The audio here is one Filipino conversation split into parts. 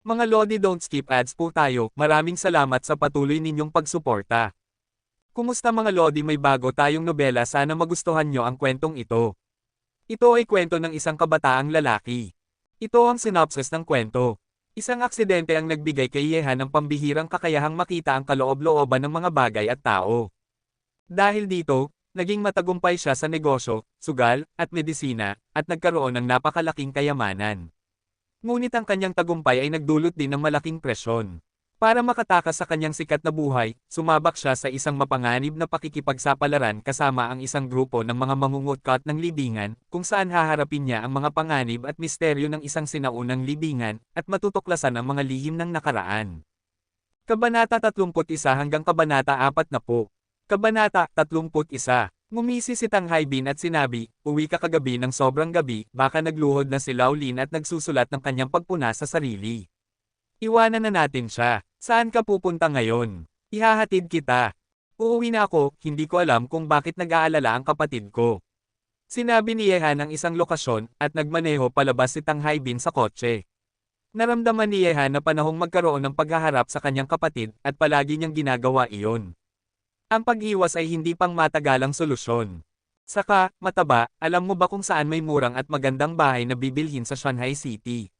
Mga Lodi, don't skip ads po tayo. Maraming salamat sa patuloy ninyong pagsuporta. Kumusta mga Lodi, may bago tayong nobela, sana magustuhan nyo ang kwentong ito. Ito ay kwento ng isang kabataang lalaki. Ito ang synopsis ng kwento. Isang aksidente ang nagbigay kay Yehan ng pambihirang kakayahang makita ang kaloob-looban ng mga bagay at tao. Dahil dito, naging matagumpay siya sa negosyo, sugal, at medisina, at nagkaroon ng napakalaking kayamanan. Ngunit ang kanyang tagumpay ay nagdulot din ng malaking presyon. Para makatakas sa kanyang sikat na buhay, sumabak siya sa isang mapanganib na pakikipagsapalaran kasama ang isang grupo ng mga mangungutkot ng libingan, kung saan haharapin niya ang mga panganib at misteryo ng isang sinaunang libingan, at matutuklasan ang mga lihim ng nakaraan. Kabanata 31 hanggang Kabanata 40. Kabanata 31. Ngumisi si Tang Haibin at sinabi, "Uwi ka kagabi ng sobrang gabi," baka nagluhod na si Lao Lin at nagsusulat ng kanyang pagpuna sa sarili. "Iwanan na natin siya. Saan ka pupunta ngayon? Ihahatid kita." "Uuwi na ako, hindi ko alam kung bakit nag-aalala ang kapatid ko." Sinabi ni Yehan ang isang lokasyon, at nagmaneho palabas si Tang Haibin sa kotse. Naramdaman ni Yehan na panahong magkaroon ng paghaharap sa kanyang kapatid, at palagi niyang ginagawa iyon. Ang pag-iwas ay hindi pang matagalang solusyon. Saka, mataba, alam mo ba kung saan may murang at magandang bahay na bibilhin sa Shanghai City?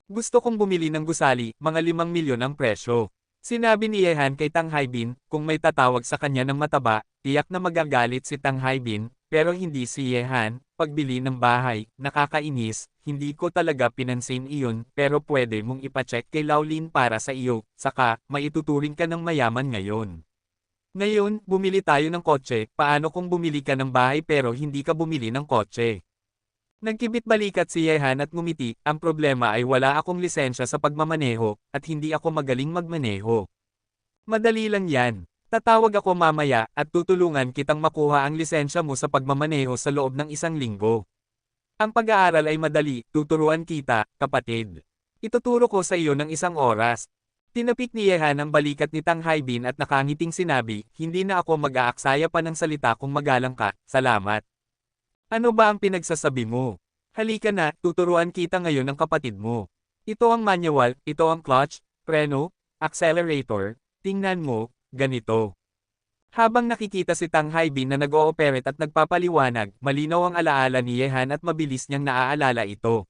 Gusto kong bumili ng gusali, mga 5 milyon ang presyo. Sinabi ni Yehan kay Tang Haibin, kung may tatawag sa kanya ng mataba, tiyak na magagalit si Tang Haibin, pero hindi si Yehan. "Pagbili ng bahay, nakakainis, hindi ko talaga pinansin iyon, pero pwede mong ipacheck kay Lao Lin para sa iyo, saka, maituturing ka ng mayaman ngayon. Ngayon, bumili tayo ng kotse, paano kung bumili ka ng bahay pero hindi ka bumili ng kotse?" Nagkibit balikat si Yehan at ngumiti, "Ang problema ay wala akong lisensya sa pagmamaneho, at hindi ako magaling magmaneho. Madali lang yan. Tatawag ako mamaya, at tutulungan kitang makuha ang lisensya mo sa pagmamaneho sa loob ng 1 linggo. Ang pag-aaral ay madali, tuturuan kita, kapatid. Ituturo ko sa iyo ng 1 oras." Tinapik ni Yehan ang balikat ni Tang Haibin at nakangiting sinabi, "Hindi na ako mag-aaksaya pa ng salita kung magalang ka, salamat." "Ano ba ang pinagsasabi mo? Halika na, tuturuan kita ngayon ng kapatid mo. Ito ang manual, ito ang clutch, preno, accelerator, tingnan mo, ganito." Habang nakikita si Tang Haibin na nag-ooperate at nagpapaliwanag, malinaw ang alaala ni Yehan at mabilis niyang naaalala ito.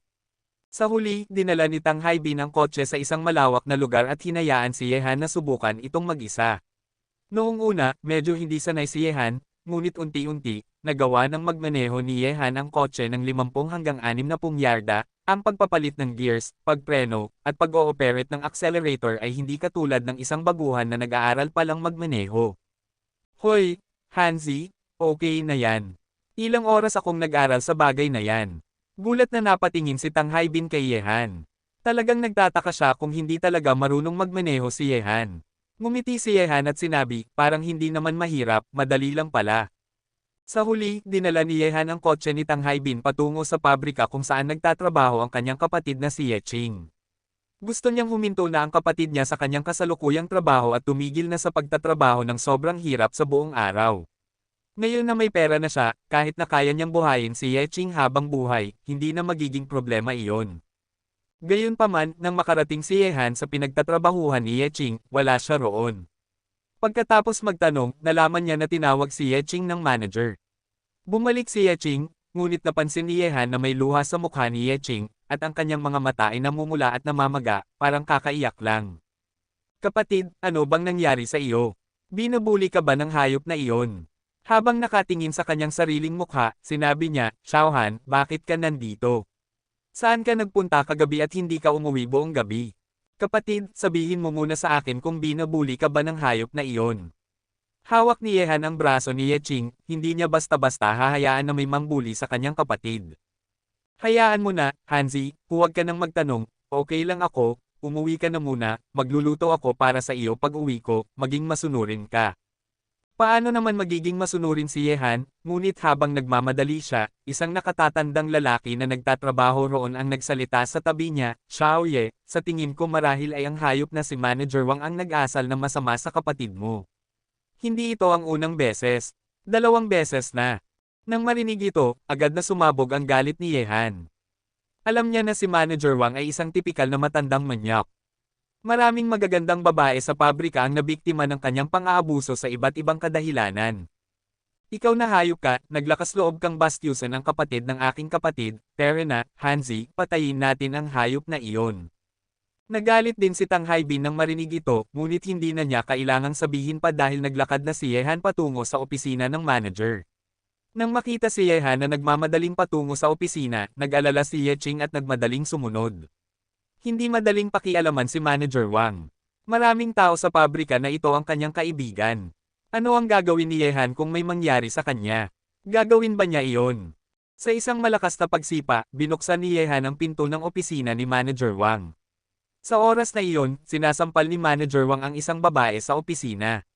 Sa huli, dinala ni Tang Haibin ang kotse sa isang malawak na lugar at hinayaan si Yehan na subukan itong mag-isa. Noong una, medyo hindi sanay si Yehan, ngunit unti-unti, nagawa ng magmaneho ni Yehan ang kotse ng 50 hanggang 60 yarda. Ang pagpapalit ng gears, pagpreno, at pag-ooperate ng accelerator ay hindi katulad ng isang baguhan na nag-aaral pa lang magmaneho. "Hoy, Hanzi, okay na yan. Ilang oras akong nag-aral sa bagay na yan." Gulat na napatingin si Tang Haibin kay Yehan. Talagang nagtataka siya kung hindi talaga marunong magmaneho si Yehan. Ngumiti si Yehan at sinabi, "Parang hindi naman mahirap, madali lang pala." Sa huli, dinala ni Yehan ang kotse ni Tang Haibin patungo sa pabrika kung saan nagtatrabaho ang kanyang kapatid na si Yeching. Gusto niyang huminto na ang kapatid niya sa kanyang kasalukuyang trabaho at tumigil na sa pagtatrabaho ng sobrang hirap sa buong araw. Ngayon na may pera na siya, kahit na kaya niyang buhayin si Yeching habang buhay, hindi na magiging problema iyon. Gayunpaman, nang makarating si Yehan sa pinagtatrabahuhan ni Yeching, wala siya roon. Pagkatapos magtanong, nalaman niya na tinawag si Yeching ng manager. Bumalik si Yeching, ngunit napansin ni Yehan na may luha sa mukha ni Yeching, at ang kanyang mga mata ay namumula at namamaga, parang kakaiyak lang. "Kapatid, ano bang nangyari sa iyo? Binubuli ka ba ng hayop na iyon?" Habang nakatingin sa kanyang sariling mukha, sinabi niya, "Xiaohan, bakit ka nandito? Saan ka nagpunta kagabi at hindi ka umuwi buong gabi? Kapatid, sabihin mo muna sa akin kung binubuli ka ba ng hayop na iyon." Hawak ni Yehan ang braso ni Yeching, hindi niya basta-basta hahayaan na may mambuli sa kanyang kapatid. "Hayaan mo na, Hanzi, huwag ka nang magtanong, okay lang ako, umuwi ka na muna, magluluto ako para sa iyo pag-uwi ko, maging masunurin ka." Paano naman magiging masunurin si Yehan, ngunit habang nagmamadali siya, isang nakatatandang lalaki na nagtatrabaho roon ang nagsalita sa tabi niya, "Xiao Ye, sa tingin ko marahil ay ang hayop na si Manager Wang ang nag-asal ng masama sa kapatid mo. Hindi ito ang unang beses. 2 beses na." Nang marinig ito, agad na sumabog ang galit ni Yehan. Alam niya na si Manager Wang ay isang tipikal na matandang manyak. Maraming magagandang babae sa pabrika ang nabiktima ng kanyang pang-aabuso sa iba't ibang kadahilanan. Ikaw na hayop ka, naglakas loob kang bastyusan ang kapatid ng aking kapatid, Terena, Hanzi, patayin natin ang hayop na iyon. Nagalit din si Tang Haibin nang marinig ito, ngunit hindi na niya kailangang sabihin pa dahil naglakad na si Yehan patungo sa opisina ng manager. Nang makita si Yehan na nagmamadaling patungo sa opisina, nag-alala si Yeching at nagmadaling sumunod. Hindi madaling pakialaman si Manager Wang. Maraming tao sa pabrika na ito ang kanyang kaibigan. Ano ang gagawin ni Yehan kung may mangyari sa kanya? Gagawin ba niya iyon? Sa isang malakas na pagsipa, binuksan ni Yehan ang pinto ng opisina ni Manager Wang. Sa oras na iyon, sinasampal ni Manager Wang ang isang babae sa opisina.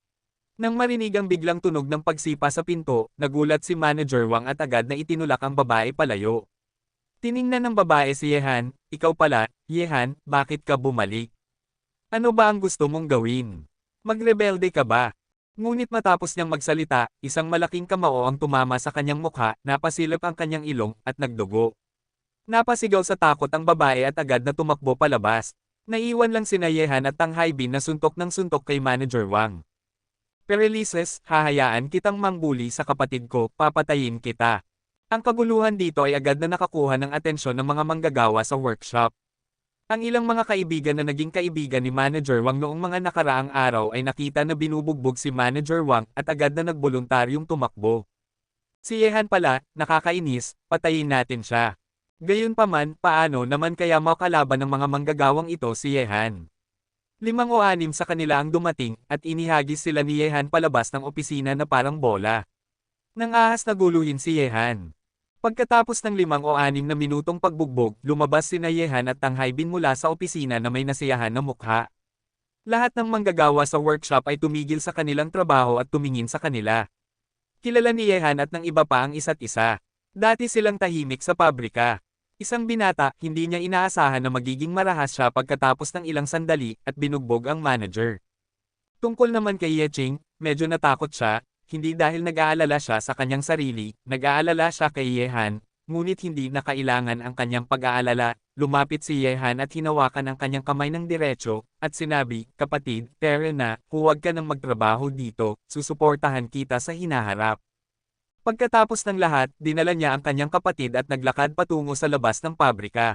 Nang marinig ang biglang tunog ng pagsipa sa pinto, nagulat si Manager Wang at agad na itinulak ang babae palayo. Tiningnan ng babae si Yehan, ikaw pala, Yehan, bakit ka bumalik? Ano ba ang gusto mong gawin? Magrebelde ka ba? Ngunit matapos niyang magsalita, isang malaking kamao ang tumama sa kanyang mukha, napasilip ang kanyang ilong, at nagdugo. Napasigaw sa takot ang babae at agad na tumakbo palabas. Naiwan lang sina Yehan at Tang Haibin na suntok ng suntok kay Manager Wang. Perelises, hahayaan kitang mangbuli sa kapatid ko, papatayin kita. Ang kaguluhan dito ay agad na nakakuha ng atensyon ng mga manggagawa sa workshop. Ang ilang mga kaibigan na naging kaibigan ni Manager Wang noong mga nakaraang araw ay nakita na binubugbog si Manager Wang at agad na nagboluntaryong tumakbo. Si Yehan pala, nakakainis, patayin natin siya. Gayunpaman, paano naman kaya makalaban ng mga manggagawang ito si Yehan? 5 o 6 sa kanila ang dumating at inihagis sila ni Yehan palabas ng opisina na parang bola. Nang ahas na guluhin si Yehan. Pagkatapos ng 5 o 6 na minutong pagbugbog, lumabas sina Yehan at Tang Haibin mula sa opisina na may nasiyahan na mukha. Lahat ng manggagawa sa workshop ay tumigil sa kanilang trabaho at tumingin sa kanila. Kilala ni Yehan at ng iba pa ang isa't isa. Dati silang tahimik sa pabrika. Isang binata, hindi niya inaasahan na magiging marahas siya pagkatapos ng ilang sandali at binugbog ang manager. Tungkol naman kay Yeching, medyo natakot siya. Hindi dahil nag-aalala siya sa kanyang sarili, nag-aalala siya kay Yehan, ngunit hindi na kailangan ang kanyang pag-aalala. Lumapit si Yehan at hinawakan ang kanyang kamay ng diretso, at sinabi, kapatid, Terena, huwag ka nang magtrabaho dito, susuportahan kita sa hinaharap. Pagkatapos ng lahat, dinala niya ang kanyang kapatid at naglakad patungo sa labas ng pabrika.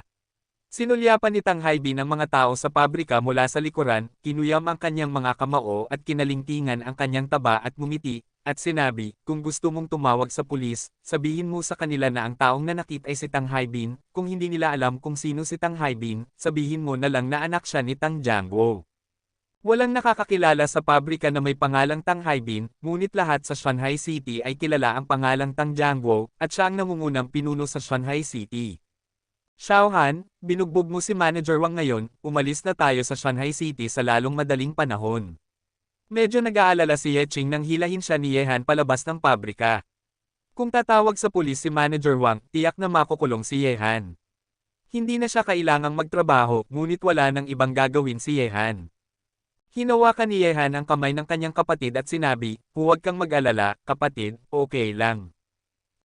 Sinulyapan ni Tang Haibin ang mga tao sa pabrika mula sa likuran, kinuyam ang kanyang mga kamao at kinalingkingan ang kanyang taba at ngumiti, at sinabi, kung gusto mong tumawag sa pulis, sabihin mo sa kanila na ang taong nanakit ay si Tang Haibin, kung hindi nila alam kung sino si Tang Haibin, sabihin mo na lang na anak siya ni Tang Jiangguo. Walang nakakakilala sa pabrika na may pangalang Tang Haibin, ngunit lahat sa Shanghai City ay kilala ang pangalang Tang Jiangguo, at siya ang nangungunang pinuno sa Shanghai City. Xiaohan, binugbog mo si Manager Wang ngayon, umalis na tayo sa Shanghai City sa lalong madaling panahon. Medyo nag-aalala si Yeching nang hilahin siya ni Yehan palabas ng pabrika. Kung tatawag sa pulis si Manager Wang, tiyak na makukulong si Yehan. Hindi na siya kailangang magtrabaho, ngunit wala nang ibang gagawin si Yehan. Hinawakan ni Yehan ang kamay ng kanyang kapatid at sinabi, huwag kang mag-alala, kapatid, okay lang.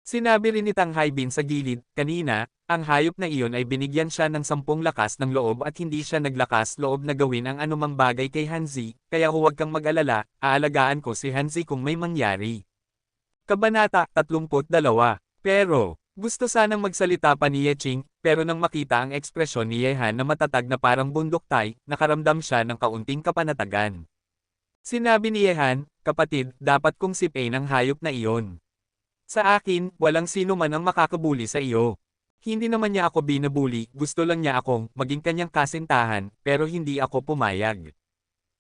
Sinabi rin ni Tang Haibin sa gilid, kanina, ang hayop na iyon ay binigyan siya ng 10 lakas ng loob at hindi siya naglakas loob na gawin ang anumang bagay kay Hanzi, kaya huwag kang mag-alala, aalagaan ko si Hanzi kung may mangyari. Kabanata 32. Pero, gusto sanang magsalita pa ni Yeching, pero nang makita ang ekspresyon ni Yehan na matatag na parang bunduktay, nakaramdam siya ng kaunting kapanatagan. Sinabi ni Yehan, kapatid, dapat kong sipain ang hayop na iyon. Sa akin, walang sino man ang makakabuli sa iyo. Hindi naman niya ako binabuli, gusto lang niya akong maging kanyang kasintahan, pero hindi ako pumayag.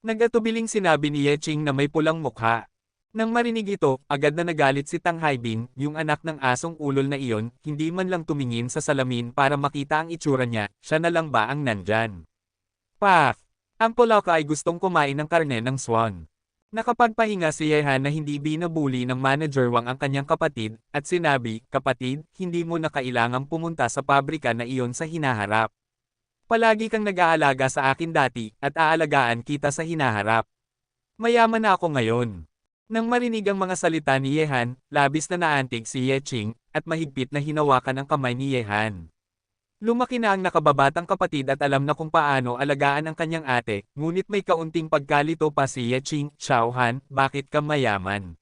Nag-atubiling sinabi ni Yeching na may pulang mukha. Nang marinig ito, agad na nagalit si Tang Haibin, yung anak ng asong ulol na iyon, hindi man lang tumingin sa salamin para makita ang itsura niya, siya na lang ba ang nandyan? Pak! Ang pulaka ay gustong kumain ng karne ng swan. Nakapagpahinga si Yehan na hindi binabuli ng Manager Wang ang kanyang kapatid, at sinabi, kapatid, hindi mo na kailangang pumunta sa pabrika na iyon sa hinaharap. Palagi kang nag-aalaga sa akin dati, at aalagaan kita sa hinaharap. Mayaman na ako ngayon. Nang marinig ang mga salita ni Yehan, labis na naantig si Yeching, at mahigpit na hinawakan ang kamay ni Yehan. Lumaki na ang nakababatang kapatid at alam na kung paano alagaan ang kanyang ate, ngunit may kaunting pagkalito pa si Yeching, Xiaohan, bakit ka mayaman?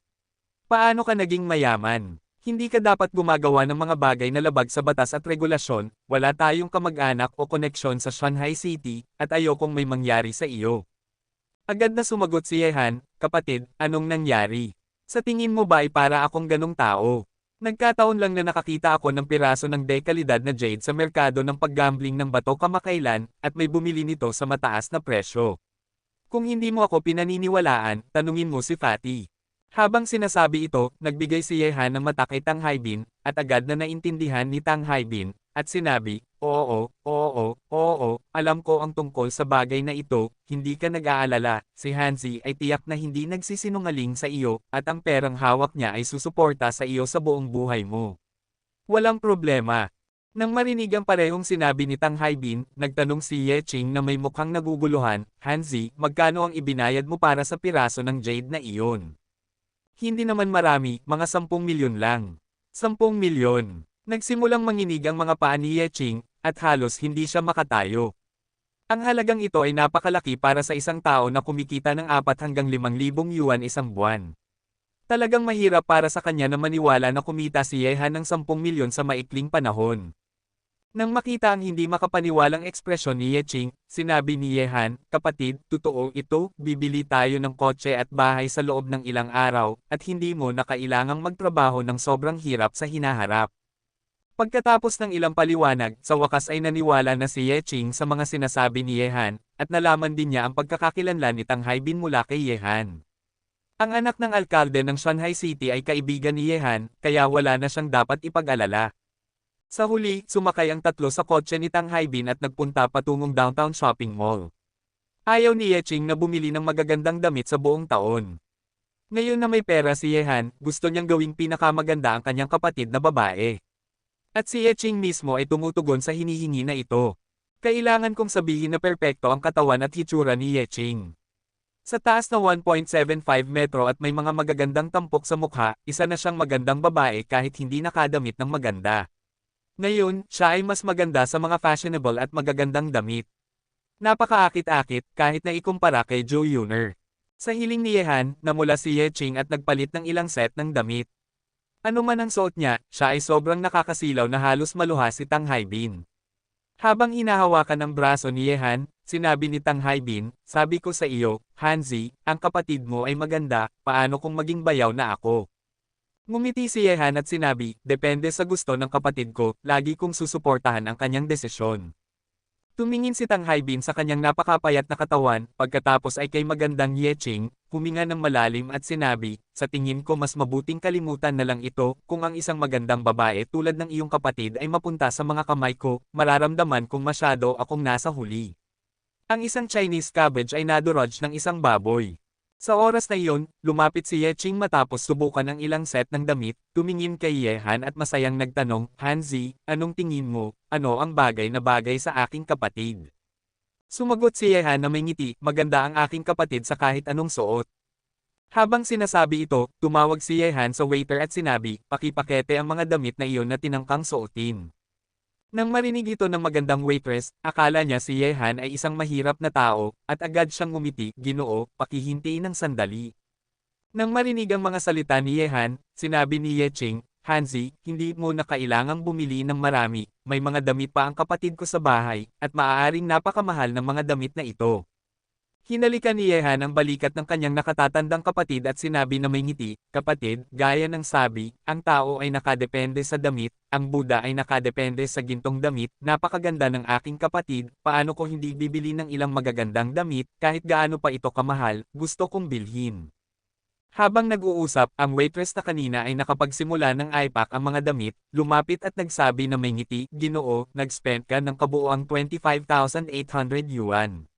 Paano ka naging mayaman? Hindi ka dapat gumagawa ng mga bagay na labag sa batas at regulasyon, wala tayong kamag-anak o koneksyon sa Shanghai City, at ayokong may mangyari sa iyo. Agad na sumagot si Yehan, kapatid, anong nangyari? Sa tingin mo ba ay para akong ganong tao? Nagkataon lang na nakakita ako ng piraso ng dekalidad na jade sa merkado ng paggambling ng bato kamakailan, at may bumili nito sa mataas na presyo. Kung hindi mo ako pinaniniwalaan, tanungin mo si Fatty. Habang sinasabi ito, nagbigay si Yehan ng mata kay Tang Haibin, at agad na naintindihan ni Tang Haibin, at sinabi, oo, alam ko ang tungkol sa bagay na ito, hindi ka nag-aalala, si Hanzi ay tiyak na hindi nagsisinungaling sa iyo, at ang perang hawak niya ay susuporta sa iyo sa buong buhay mo. Walang problema. Nang marinig ang parehong sinabi ni Tang Haibin, nagtanong si Yeching na may mukhang naguguluhan, Hanzi, magkano ang ibinayad mo para sa piraso ng jade na iyon? Hindi naman marami, mga 10 milyon lang. 10 milyon. Nagsimulang manginig ang mga paa ni Yeching, at halos hindi siya makatayo. Ang halagang ito ay napakalaki para sa isang tao na kumikita ng 4 hanggang 5,000 yuan isang buwan. Talagang mahirap para sa kanya na maniwala na kumita si Yehan ng 10 milyon sa maikling panahon. Nang makita ang hindi makapaniwalang ekspresyon ni Yeching, sinabi ni Yehan, kapatid, totoo ito, bibili tayo ng kotse at bahay sa loob ng ilang araw, at hindi mo na kailangang magtrabaho ng sobrang hirap sa hinaharap. Pagkatapos ng ilang paliwanag, sa wakas ay naniwala na si Yeching sa mga sinasabi ni Yehan, at nalaman din niya ang pagkakakilanlan ni Tang Haibin mula kay Yehan. Ang anak ng alkalde ng Shanghai City ay kaibigan ni Yehan, kaya wala na siyang dapat ipag-alala. Sa huli, sumakay ang tatlo sa kotse ni Tang Haibin at nagpunta patungong downtown shopping mall. Ayaw ni Yeching na bumili ng magagandang damit sa buong taon. Ngayon na may pera si Yehan, gusto niyang gawing pinakamaganda ang kanyang kapatid na babae. At si Yeching mismo ay tumutugon sa hinihingi na ito. Kailangan kong sabihin na perpekto ang katawan at hitsura ni Yeching. Sa taas na 1.75 metro at may mga magagandang tampok sa mukha, isa na siyang magandang babae kahit hindi nakadamit ng maganda. Ngayon, siya ay mas maganda sa mga fashionable at magagandang damit. Napakaakit-akit kahit na ikumpara kay Joe Yuner. Sa hiling ni Yehan, namula si Yeching at nagpalit ng ilang set ng damit. Ano man ang suot niya, siya ay sobrang nakakasilaw na halos maluha si Tang Haibin. Habang hinahawakan ang braso ni Yehan, sinabi ni Tang Haibin, sabi ko sa iyo, Hanzi, ang kapatid mo ay maganda, paano kung maging bayaw na ako? Ngumiti si Yehan at sinabi, depende sa gusto ng kapatid ko, lagi kong susuportahan ang kanyang desisyon. Tumingin si Tang Haibin sa kanyang napakapayat na katawan, pagkatapos ay kay magandang Yeching, huminga ng malalim at sinabi, sa tingin ko mas mabuting kalimutan na lang ito, kung ang isang magandang babae tulad ng iyong kapatid ay mapunta sa mga kamay ko, mararamdaman kong masyado akong nasa huli. Ang isang Chinese cabbage ay nadurog ng isang baboy. Sa oras na iyon, lumapit si Yeching matapos subukan ang ilang set ng damit, tumingin kay Yehan at masayang nagtanong, Hanzi, anong tingin mo, ano ang bagay na bagay sa aking kapatid? Sumagot si Yehan na may ngiti, maganda ang aking kapatid sa kahit anong suot. Habang sinasabi ito, tumawag si Yehan sa waiter at sinabi, pakipakete ang mga damit na iyon na tinangkang suotin. Nang marinig ito ng magandang waitress, akala niya si Yehan ay isang mahirap na tao, at agad siyang ngumiti, Ginoo, pakihintiin ng sandali. Nang marinig ang mga salita ni Yehan, sinabi ni Yeching, Hanzi, hindi mo na kailangang bumili ng marami, may mga damit pa ang kapatid ko sa bahay, at maaaring napakamahal ng mga damit na ito. Hinalikan ni Yehan ang balikat ng kanyang nakatatandang kapatid at sinabi na may ngiti, kapatid, gaya ng sabi, ang tao ay nakadepende sa damit, ang Buddha ay nakadepende sa gintong damit, napakaganda ng aking kapatid, paano ko hindi bibili ng ilang magagandang damit, kahit gaano pa ito kamahal, gusto kong bilhin. Habang nag-uusap, ang waitress na kanina ay nakapagsimula ng ipack ang mga damit, lumapit at nagsabi na may ngiti, Ginoo, nag-spend ka ng kabuuang 25,800 yuan.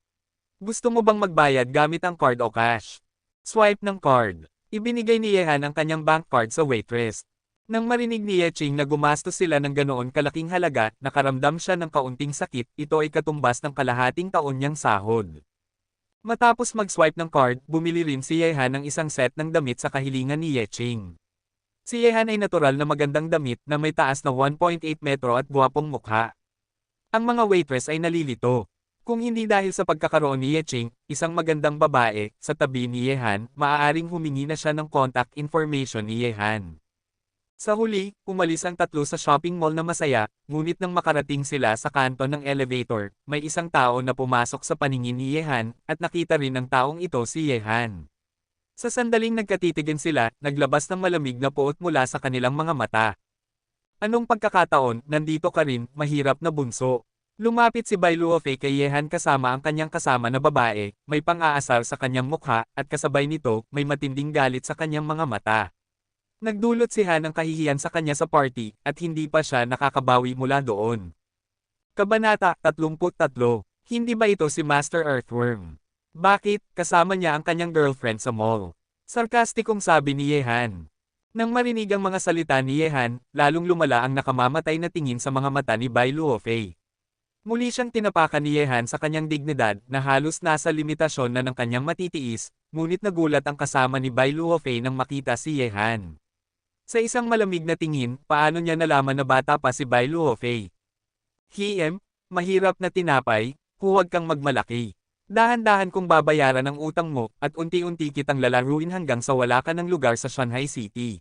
Gusto mo bang magbayad gamit ang card o cash? Swipe ng card. Ibinigay ni Yehan ang kanyang bank card sa waitress. Nang marinig ni Yeching na gumastos sila ng ganoon kalaking halaga, nakaramdam siya ng kaunting sakit, ito ay katumbas ng kalahating taon niyang sahod. Matapos mag-swipe ng card, bumili rin si Yehan ng isang set ng damit sa kahilingan ni Yeching. Si Yehan ay natural na magandang damit na may taas na 1.8 metro at guwapong mukha. Ang mga waitress ay nalilito. Kung hindi dahil sa pagkakaroon ni Yeching, isang magandang babae, sa tabi ni Yehan, maaaring humingi na siya ng contact information ni Yehan. Sa huli, umalis ang tatlo sa shopping mall na masaya, ngunit nang makarating sila sa kanto ng elevator, may isang tao na pumasok sa paningin ni Yehan, at nakita rin ng taong ito si Yehan. Sa sandaling nagkatitigan sila, naglabas ng malamig na puot mula sa kanilang mga mata. Anong pagkakataon, nandito ka rin, mahirap na bunso. Lumapit si Bai Luofei kay Yehan kasama ang kanyang kasama na babae, may pang-aasar sa kanyang mukha, at kasabay nito, may matinding galit sa kanyang mga mata. Nagdulot si Han ng kahihiyan sa kanya sa party, at hindi pa siya nakakabawi mula doon. Kabanata 33. Hindi ba ito si Master Earthworm? Bakit, kasama niya ang kanyang girlfriend sa mall? Sarkastikong sabi ni Yehan. Nang marinig ang mga salita ni Yehan, lalong lumala ang nakamamatay na tingin sa mga mata ni Bai Luofei. Muli siyang tinapakan ni Yehan sa kanyang dignidad na halos nasa limitasyon na ng kanyang matitiis, ngunit nagulat ang kasama ni Bai Luofei nang makita si Yehan. Sa isang malamig na tingin, paano niya nalaman na bata pa si Bai Luofei? Hiem, mahirap na tinapay, huwag kang magmalaki. Dahan-dahan kong babayaran ang utang mo, at unti-unti kitang lalaruin hanggang sa wala ka ng lugar sa Shanghai City.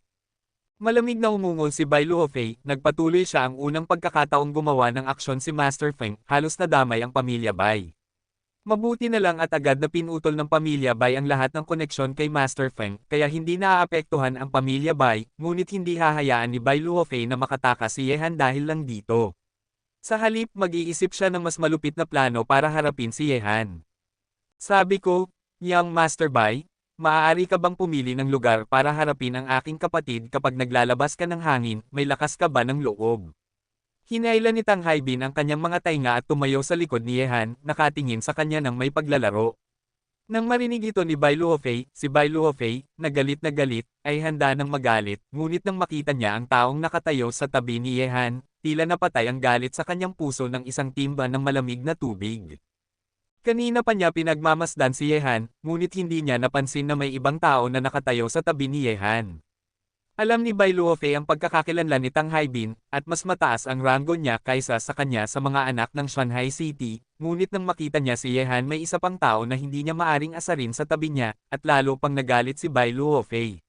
Malamig na umungol si Bai Luofei, nagpatuloy siya ang unang pagkakataong gumawa ng aksyon si Master Feng, halos nadamay ang pamilya Bai. Mabuti na lang at agad na pinutol ng pamilya Bai ang lahat ng koneksyon kay Master Feng, kaya hindi naaapektuhan ang pamilya Bai, ngunit hindi hahayaan ni Bai Luofei na makatakas si Yehan dahil lang dito. Sa halip, mag-iisip siya ng mas malupit na plano para harapin si Yehan. Sabi ko, Young Master Bai, maaari ka bang pumili ng lugar para harapin ang aking kapatid kapag naglalabas ka ng hangin, may lakas ka ba ng loob? Hinailan ni Tang Haibin ang kanyang mga tainga at tumayo sa likod ni Yehan, nakatingin sa kanya ng may paglalaro. Nang marinig ito ni Bai Luofei, si Bai Luofei, na galit, ay handa nang magalit, ngunit nang makita niya ang taong nakatayo sa tabi ni Yehan, tila napatay ang galit sa kanyang puso ng isang timba ng malamig na tubig. Kanina pa niya pinagmamasdan si Yehan, ngunit hindi niya napansin na may ibang tao na nakatayo sa tabi ni Yehan. Alam ni Bai Luofei ang pagkakakilanlan ni Tang Haibin, at mas mataas ang ranggo niya kaysa sa kanya sa mga anak ng Shanghai City, ngunit nang makita niya si Yehan may isa pang tao na hindi niya maaring asarin sa tabi niya, at lalo pang nagalit si Bai Luofei.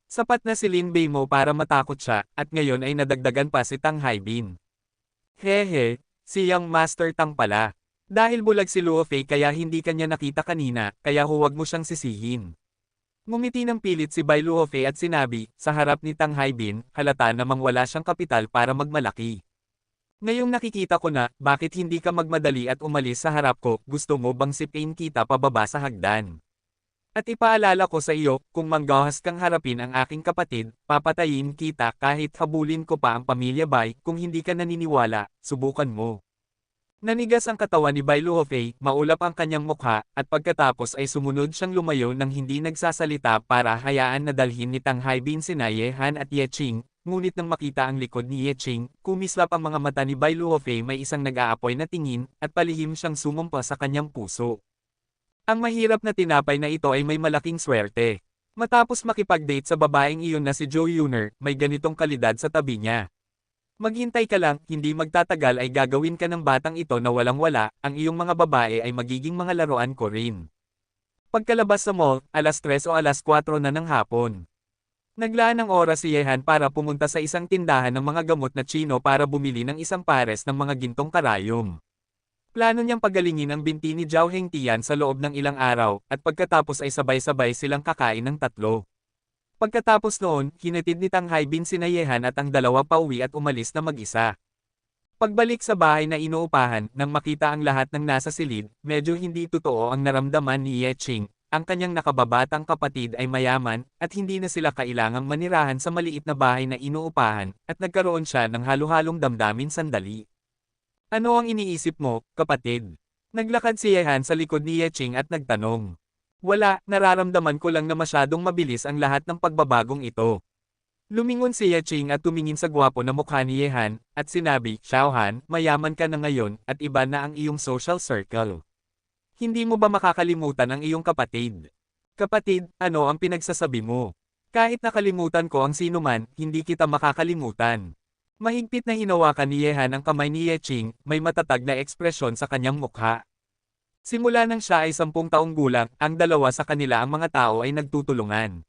Sapat na si Lin Beimo para matakot siya, at ngayon ay nadagdagan pa si Tang Haibin. Hehe, si Young Master Tang pala. Dahil bulag si Luofei kaya hindi kanya nakita kanina, kaya huwag mo siyang sisihin. Ngumiti ng pilit si Bai Luofei at sinabi, sa harap ni Tang Haibin, halata namang wala siyang kapital para magmalaki. Ngayong nakikita ko na, bakit hindi ka magmadali at umalis sa harap ko, gusto mo bang sipin kita pababa sa hagdan? At ipaalala ko sa iyo, kung manggahas kang harapin ang aking kapatid, papatayin kita kahit habulin ko pa ang pamilya Bai, kung hindi ka naniniwala, subukan mo. Nanigas ang katawan ni Bai Luofei, maulap ang kanyang mukha, at pagkatapos ay sumunod siyang lumayo nang hindi nagsasalita para hayaan na dalhin ni Tang Haibin sina Yehan at Yeching, ngunit nang makita ang likod ni Yeching, kumislap ang mga mata ni Bai Luofei may isang nag-aapoy na tingin, at palihim siyang sumumpa sa kanyang puso. Ang mahirap na tinapay na ito ay may malaking swerte. Matapos makipag-date sa babaeng iyon na si Joe Yuner, may ganitong kalidad sa tabi niya. Maghintay ka lang, hindi magtatagal ay gagawin ka ng batang ito na walang-wala, ang iyong mga babae ay magiging mga laruan ko rin. Pagkalabas sa mall, alas 3 o alas 4 na ng hapon. Naglaan ng oras si Yehan para pumunta sa isang tindahan ng mga gamot na Chino para bumili ng isang pares ng mga gintong karayom. Plano niyang pagalingin ang binti ni Zhao Hengtian sa loob ng ilang araw, at pagkatapos ay sabay-sabay silang kakain ng tatlo. Pagkatapos noon, hinatid ni Tang Haibin sina Yehan at ang dalawa pauwi at umalis na mag-isa. Pagbalik sa bahay na inuupahan, nang makita ang lahat ng nasa silid, medyo hindi totoo ang naramdaman ni Yeching. Ang kanyang nakababatang kapatid ay mayaman, at hindi na sila kailangang manirahan sa maliit na bahay na inuupahan, at nagkaroon siya ng halo-halong damdamin sandali. Ano ang iniisip mo, kapatid? Naglakad si Yehan sa likod ni Yeching at nagtanong. Wala, nararamdaman ko lang na masyadong mabilis ang lahat ng pagbabagong ito. Lumingon si Yeching at tumingin sa gwapo na mukha ni Yehan, at sinabi, Xiaohan, mayaman ka na ngayon, at iba na ang iyong social circle. Hindi mo ba makakalimutan ang iyong kapatid? Kapatid, ano ang pinagsasabi mo? Kahit nakalimutan ko ang sinuman, hindi kita makakalimutan. Mahigpit na hinawakan ni Yehan ang kamay ni Yeching, may matatag na ekspresyon sa kanyang mukha. Simula nang siya ay 10 taong gulang, ang dalawa sa kanila ang mga tao ay nagtutulungan.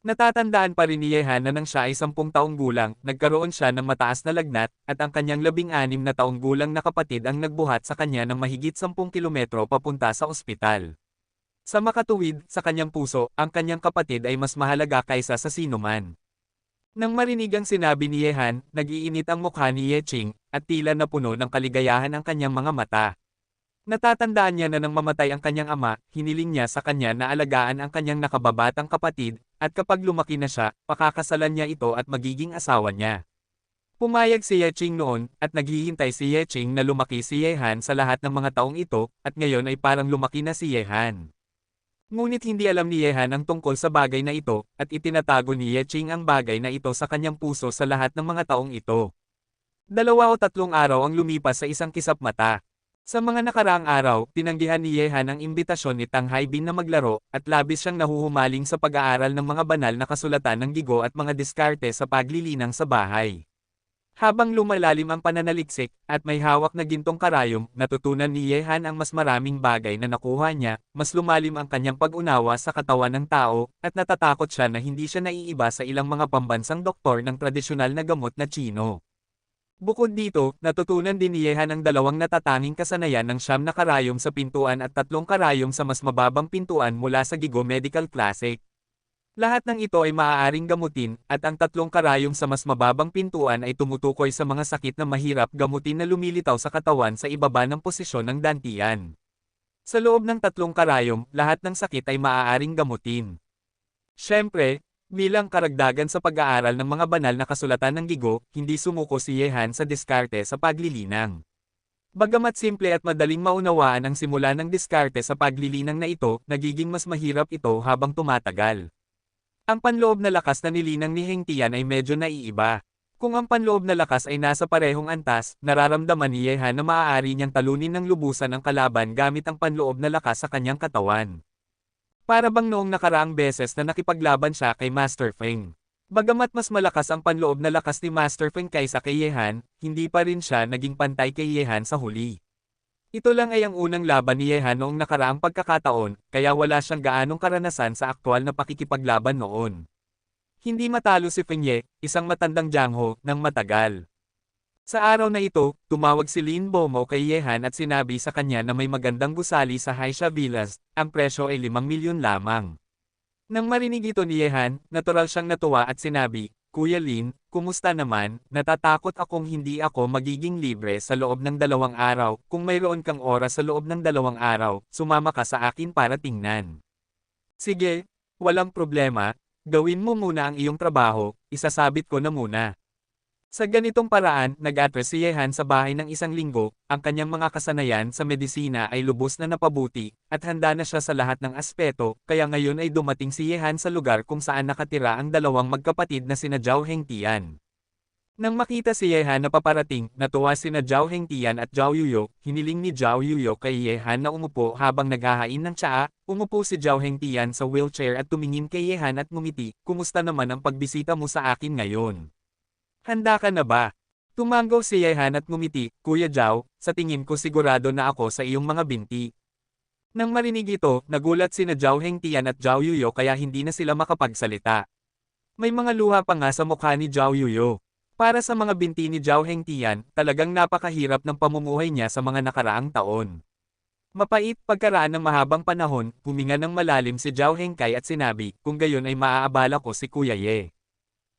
Natatandaan pa rin ni Yehan na nang siya ay 10 taong gulang, nagkaroon siya ng mataas na lagnat, at ang kanyang 16 na taong gulang na kapatid ang nagbuhat sa kanya ng mahigit 10 kilometro papunta sa ospital. Sa makatuwid, sa kanyang puso, ang kanyang kapatid ay mas mahalaga kaysa sa sinuman. Nang marinig ang sinabi ni Yehan, nag-iinit ang mukha ni Yeching, at tila napuno ng kaligayahan ang kanyang mga mata. Natatandaan niya na nang mamatay ang kanyang ama, hiniling niya sa kanya na alagaan ang kanyang nakababatang kapatid, at kapag lumaki na siya, pakakasalan niya ito at magiging asawa niya. Pumayag si Yeching noon, at naghihintay si Yeching na lumaki si Yehan sa lahat ng mga taong ito, at ngayon ay parang lumaki na si Yehan. Ngunit hindi alam ni Yehan ang tungkol sa bagay na ito, at itinatago ni Yeching ang bagay na ito sa kanyang puso sa lahat ng mga taong ito. 2 o 3 araw ang lumipas sa isang kisap mata. Sa mga nakaraang araw, tinanggihan ni Yehan ang imbitasyon ni Tang Haibin na maglaro, at labis siyang nahuhumaling sa pag-aaral ng mga banal na kasulatan ng gigo at mga diskarte sa paglilinang sa bahay. Habang lumalalim ang pananaliksik, at may hawak na gintong karayom, natutunan ni Yehan ang mas maraming bagay na nakuha niya, mas lumalim ang kanyang pag-unawa sa katawan ng tao, at natatakot siya na hindi siya naiiba sa ilang mga pambansang doktor ng tradisyonal na gamot na Tsino. Bukod dito, natutunan din ni Yehan ang 2 natatanging kasanayan ng 9 karayom sa pintuan at 3 karayom sa mas mababang pintuan mula sa Gigo Medical Classic. Lahat ng ito ay maaaring gamutin, at ang 3 karayom sa mas mababang pintuan ay tumutukoy sa mga sakit na mahirap gamutin na lumilitaw sa katawan sa ibaba ng posisyon ng dantian. Sa loob ng 3 karayom, lahat ng sakit ay maaaring gamutin. Siyempre, bilang karagdagan sa pag-aaral ng mga banal na kasulatan ng gigo, hindi sumuko si Yehan sa diskarte sa paglilinang. Bagamat simple at madaling maunawaan ang simula ng diskarte sa paglilinang na ito, nagiging mas mahirap ito habang tumatagal. Ang panloob na lakas na nilinang ni Heng Tian ay medyo naiiba. Kung ang panloob na lakas ay nasa parehong antas, nararamdaman ni Yehan na maaari niyang talunin ng lubusan ang kalaban gamit ang panloob na lakas sa kanyang katawan. Para bang noong nakaraang beses na nakipaglaban siya kay Master Feng. Bagamat mas malakas ang panloob na lakas ni Master Feng kaysa kay Yehan, hindi pa rin siya naging pantay kay Yehan sa huli. Ito lang ay ang unang laban ni Yehan noong nakaraang pagkakataon, kaya wala siyang gaanong karanasan sa aktwal na pakikipaglaban noon. Hindi matalo si Feng Ye, isang matandang Jiangho, ng matagal. Sa araw na ito, tumawag si Lin Bomo kay Yehan at sinabi sa kanya na may magandang gusali sa Haisha Villas, ang presyo ay 5 milyon lamang. Nang marinig ito ni Yehan, natural siyang natuwa at sinabi, Kuya Lin, kumusta naman, natatakot akong hindi ako magiging libre sa loob ng 2 araw, kung mayroon kang oras sa loob ng 2 araw, sumama ka sa akin para tingnan. Sige, walang problema, gawin mo muna ang iyong trabaho, isasabit ko na muna. Sa ganitong paraan, nag-address si Yehan sa bahay ng 1 linggo, ang kanyang mga kasanayan sa medisina ay lubos na napabuti, at handa na siya sa lahat ng aspeto, kaya ngayon ay dumating si Yehan sa lugar kung saan nakatira ang 2 magkapatid na sina Zhao Hengtian. Nang makita si Yehan na paparating, natuwa sina Zhao Hengtian at Zhao Yuyo, hiniling ni Zhao Yuyo kay Yehan na umupo habang naghahain ng tsaa, umupo si Zhao Hengtian sa wheelchair at tumingin kay Yehan at ngumiti, kumusta naman ang pagbisita mo sa akin ngayon? Handa ka na ba? Tumango si Yehan at ngumiti, Kuya Zhao, sa tingin ko sigurado na ako sa iyong mga binti. Nang marinig ito, nagulat sina Zhao Hengtian at Zhao Yuyo kaya hindi na sila makapagsalita. May mga luha pa nga sa mukha ni Zhao Yuyo. Para sa mga binti ni Zhao Hengtian, talagang napakahirap ng pamumuhay niya sa mga nakaraang taon. Mapait pagkaraan ng mahabang panahon, huminga ng malalim si Zhao Hengkai at sinabi, kung gayon ay maaabala ko si Kuya Ye.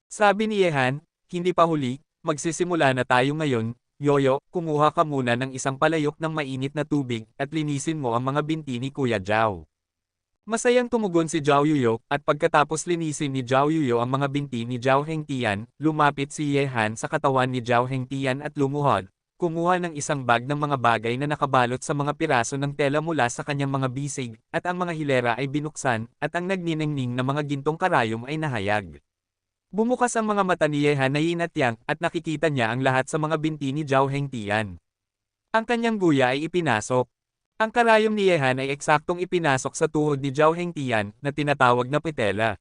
Sabi ni Yehan, hindi pa huli, magsisimula na tayo ngayon, Yoyo, kumuha ka muna ng isang palayok ng mainit na tubig, at linisin mo ang mga binti ni Kuya Zhao. Masayang tumugon si Zhao Yuyo, at pagkatapos linisin ni Zhao Yuyo ang mga binti ni Zhao Hengtian, lumapit si Yehan sa katawan ni Zhao Hengtian at lumuhod, kumuha ng isang bag ng mga bagay na nakabalot sa mga piraso ng tela mula sa kanyang mga bisig, at ang mga hilera ay binuksan, at ang nagniningning na mga gintong karayom ay nahayag. Bumukas ang mga mata ni Yehan na hinatyang, at nakikita niya ang lahat sa mga binti ni Zhao Hengtian. Ang kanyang guya ay ipinasok. Ang karayom ni Yehan ay eksaktong ipinasok sa tuhod ni Zhao Hengtian, na tinatawag na petela.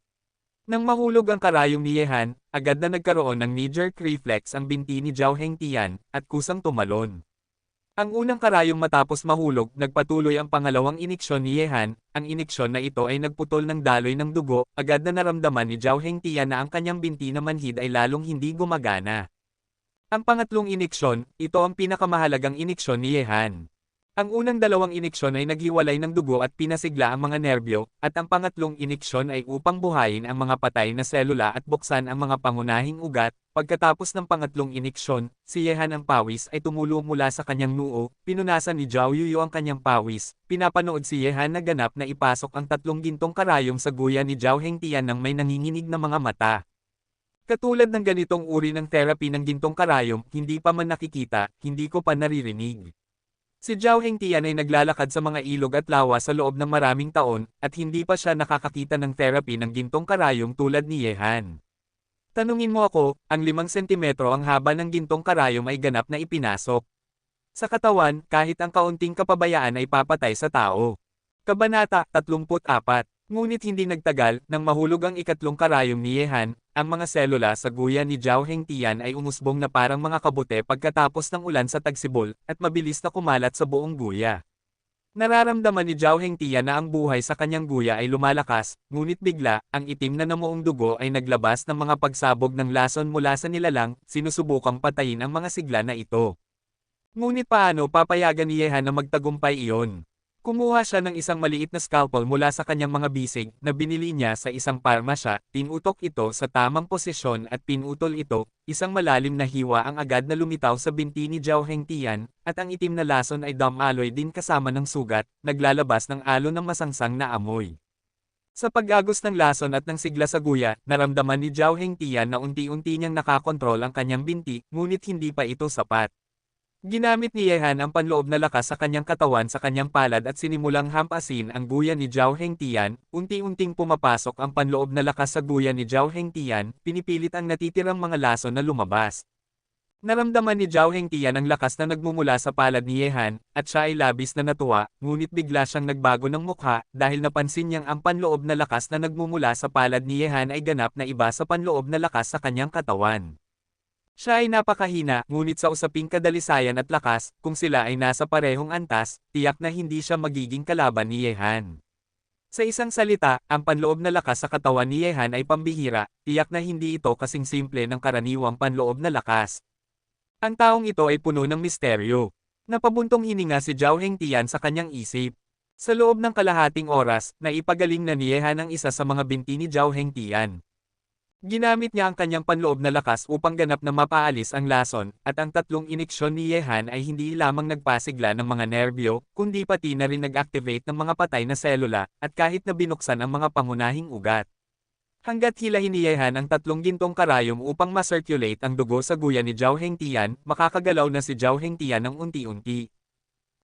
Nang mahulog ang karayom ni Yehan, agad na nagkaroon ng knee-jerk reflex ang binti ni Zhao Hengtian, at kusang tumalon. Ang unang karayom matapos mahulog, nagpatuloy ang pangalawang iniksyon ni Yehan. Ang iniksyon na ito ay nagputol ng daloy ng dugo, agad na naramdaman ni Zhao Hengtian na ang kanyang binti na manhid ay lalong hindi gumagana. Ang pangatlong iniksyon, ito ang pinakamahalagang iniksyon ni Yehan. Ang unang dalawang iniksyon ay naghiwalay ng dugo at pinasigla ang mga nerbyo, at ang pangatlong iniksyon ay upang buhayin ang mga patay na selula at buksan ang mga pangunahing ugat. Pagkatapos ng pangatlong iniksyon, si Yehan ang pawis ay tumulo mula sa kanyang noo, pinunasan ni Zhao Yuyo ang kanyang pawis, pinapanood si Yehan na ganap na ipasok ang tatlong gintong karayom sa guya ni Zhao Hengtian ng may nanginginig na mga mata. Katulad ng ganitong uri ng therapy ng gintong karayom, hindi pa man nakikita, hindi ko pa naririnig. Si Zhao Hengtian ay naglalakad sa mga ilog at lawa sa loob ng maraming taon, at hindi pa siya nakakakita ng therapy ng gintong karayom tulad ni Yehan. Tanungin mo ako, ang 5 sentimetro ang haba ng gintong karayom ay ganap na ipinasok sa katawan, kahit ang kaunting kapabayaan ay papatay sa tao. Kabanata 34. Ngunit hindi nagtagal, nang mahulog ang ikatlong karayom ni Yehan, ang mga selula sa guya ni Zhao Hengtian ay umusbong na parang mga kabute pagkatapos ng ulan sa tagsibol, at mabilis na kumalat sa buong guya. Nararamdaman ni Zhao Hengtian na ang buhay sa kanyang guya ay lumalakas, ngunit bigla, ang itim na namuong dugo ay naglabas ng mga pagsabog ng lason mula sa nilalang, sinusubukang patayin ang mga sigla na ito. Ngunit paano papayagan ni Yehan na magtagumpay iyon? Kumuha siya ng isang maliit na scalpel mula sa kanyang mga bisig na binili niya sa isang parmasya, tinutok ito sa tamang posisyon at pinutol ito, isang malalim na hiwa ang agad na lumitaw sa binti ni Zhao Hengtian, at ang itim na lason ay dumaloy din kasama ng sugat, naglalabas ng alon ng masangsang na amoy. Sa pag-agos ng lason at ng sigla sa guya, naramdaman ni Zhao Hengtian na unti-unti niyang nakakontrol ang kanyang binti, ngunit hindi pa ito sapat. Ginamit ni Yehan ang panloob na lakas sa kanyang katawan sa kanyang palad at sinimulang hampasin ang guya ni Zhao Hengtian, unti-unting pumapasok ang panloob na lakas sa guya ni Zhao Hengtian, pinipilit ang natitirang mga lason na lumabas. Naramdaman ni Zhao Hengtian ang lakas na nagmumula sa palad ni Yehan, at siya ay labis na natuwa, ngunit bigla siyang nagbago ng mukha, dahil napansin niyang ang panloob na lakas na nagmumula sa palad ni Yehan ay ganap na iba sa panloob na lakas sa kanyang katawan. Siya ay napakahina, ngunit sa usaping kadalisayan at lakas, kung sila ay nasa parehong antas, tiyak na hindi siya magiging kalaban ni Yehan. Sa isang salita, ang panloob na lakas sa katawan ni Yehan ay pambihira, tiyak na hindi ito kasing simple ng karaniwang panloob na lakas. Ang taong ito ay puno ng misteryo. Napabuntong hininga si Zhao Hengtian sa kanyang isip. Sa loob ng kalahating oras, naipagaling na ni Yehan ang isa sa mga binti ni Zhao Hengtian. Ginamit niya ang kanyang panloob na lakas upang ganap na mapaalis ang lason, at ang tatlong iniksyon ni Yehan ay hindi lamang nagpasigla ng mga nerbyo, kundi pati na rin nag-activate ng mga patay na selula, at kahit na binuksan ang mga pangunahing ugat. Hanggat hilahin ni Yehan ang tatlong gintong karayom upang ma-circulate ang dugo sa guya ni Zhao Hengtian, makakagalaw na si Zhao Hengtian ng unti-unti.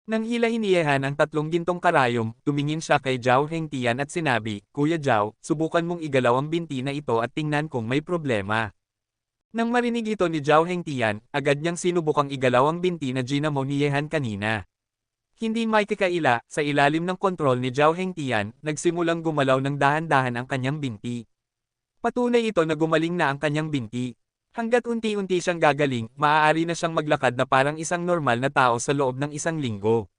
Nang hilahin ni Yehan ang tatlong gintong karayom, tumingin siya kay Zhao Hengtian at sinabi, "Kuya Zhao, subukan mong igalaw ang binti na ito at tingnan kung may problema." Nang marinig ito ni Zhao Hengtian, agad niyang sinubukang igalaw ang binti na ginamo ni Yehan kanina. Hindi maikakaila, sa ilalim ng kontrol ni Zhao Hengtian, nagsimulang gumalaw ng dahan-dahan ang kanyang binti. Patunay ito na gumaling na ang kanyang binti. Hanggat unti-unti siyang gagaling, maaari na siyang maglakad na parang isang normal na tao sa loob ng isang linggo.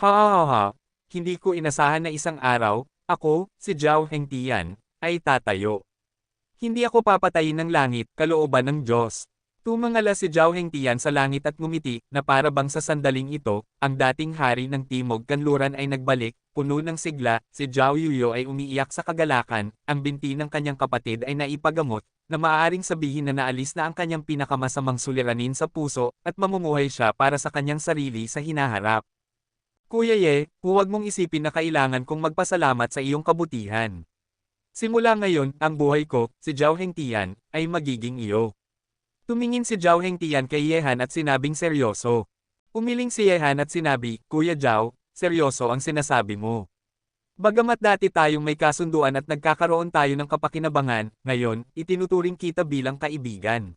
Ha, hindi ko inasahan na isang araw, ako, si Zhao Hengtian, ay tatayo. Hindi ako papatayin ng langit, kalooban ng Diyos. Tumangala si Zhao Hengtian sa langit at ngumiti, na para bang sa sandaling ito, ang dating hari ng Timog Kanluran ay nagbalik, puno ng sigla, si Zhao Yuyo ay umiiyak sa kagalakan, ang binti ng kanyang kapatid ay naipagamot, na maaaring sabihin na naalis na ang kanyang pinakamasamang suliranin sa puso, at mamumuhay siya para sa kanyang sarili sa hinaharap. Kuya Ye, huwag mong isipin na kailangan kong magpasalamat sa iyong kabutihan. Simula ngayon, ang buhay ko, si Zhao Hengtian, ay magiging iyo. Tumingin si Zhao Hengtian kay Yehan at sinabing seryoso. Umiling si Yehan at sinabi, "Kuya Zhao, seryoso ang sinasabi mo. Bagamat dati tayong may kasunduan at nagkakaroon tayo ng kapakinabangan, ngayon, itinuturing kita bilang kaibigan.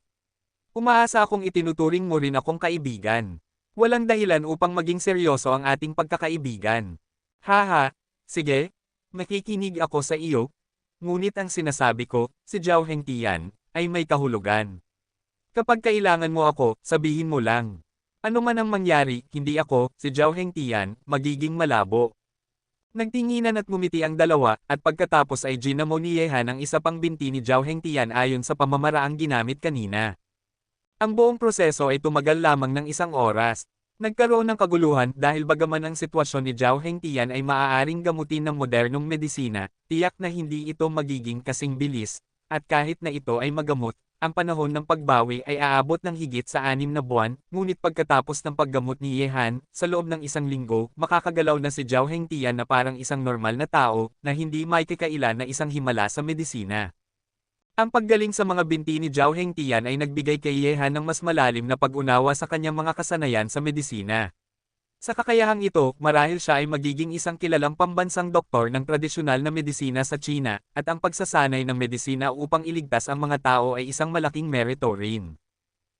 Umaasa akong itinuturing mo rin akong kaibigan. Walang dahilan upang maging seryoso ang ating pagkakaibigan. Haha, sige, makikinig ako sa iyo." ngunit ang sinasabi ko, si Zhao Hengtian, ay may kahulugan. Kapag kailangan mo ako, sabihin mo lang. Ano man ang mangyari, hindi ako, si Zhao Hengtian, magiging malabo. Nagtinginan at ngumiti ang dalawa, at pagkatapos ay ginamo ni Yehan ang isa pang binti ni Zhao Hengtian ayon sa pamamaraang ginamit kanina. Ang buong proseso ay tumagal lamang ng 1 oras. Nagkaroon ng kaguluhan dahil bagaman ang sitwasyon ni Zhao Hengtian ay maaaring gamutin ng modernong medisina, tiyak na hindi ito magiging kasing bilis, at kahit na ito ay magamot, ang panahon ng pagbawi ay aabot ng higit sa 6 na buwan, ngunit pagkatapos ng paggamot ni Yehan, sa loob ng 1 linggo, makakagalaw na si Zhao Hengtian na parang isang normal na tao, na hindi maikikailan na isang himala sa medisina. Ang paggaling sa mga binti ni Zhao Hengtian ay nagbigay kay Yehan ng mas malalim na pag-unawa sa kanyang mga kasanayan sa medisina. Sa kakayahang ito, marahil siya ay magiging isang kilalang pambansang doktor ng tradisyonal na medisina sa China, at ang pagsasanay ng medisina upang iligtas ang mga tao ay isang malaking merito rin.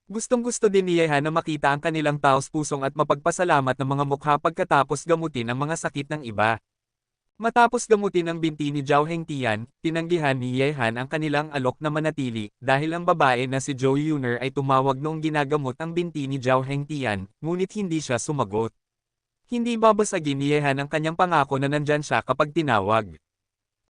Gustong-gusto din ni Yehan na makita ang kanilang taos-pusong at mapagpasalamat ng mga mukha pagkatapos gamutin ang mga sakit ng iba. Matapos gamutin ang binti ni Zhao Hengtian, tinanggihan ni Yehan ang kanilang alok na manatili, dahil ang babae na si Zhou Yuner ay tumawag noong ginagamot ang binti ni Zhao Hengtian, ngunit hindi siya sumagot. Hindi babasagin ni Yehan ang kanyang pangako na nandyan siya kapag tinawag.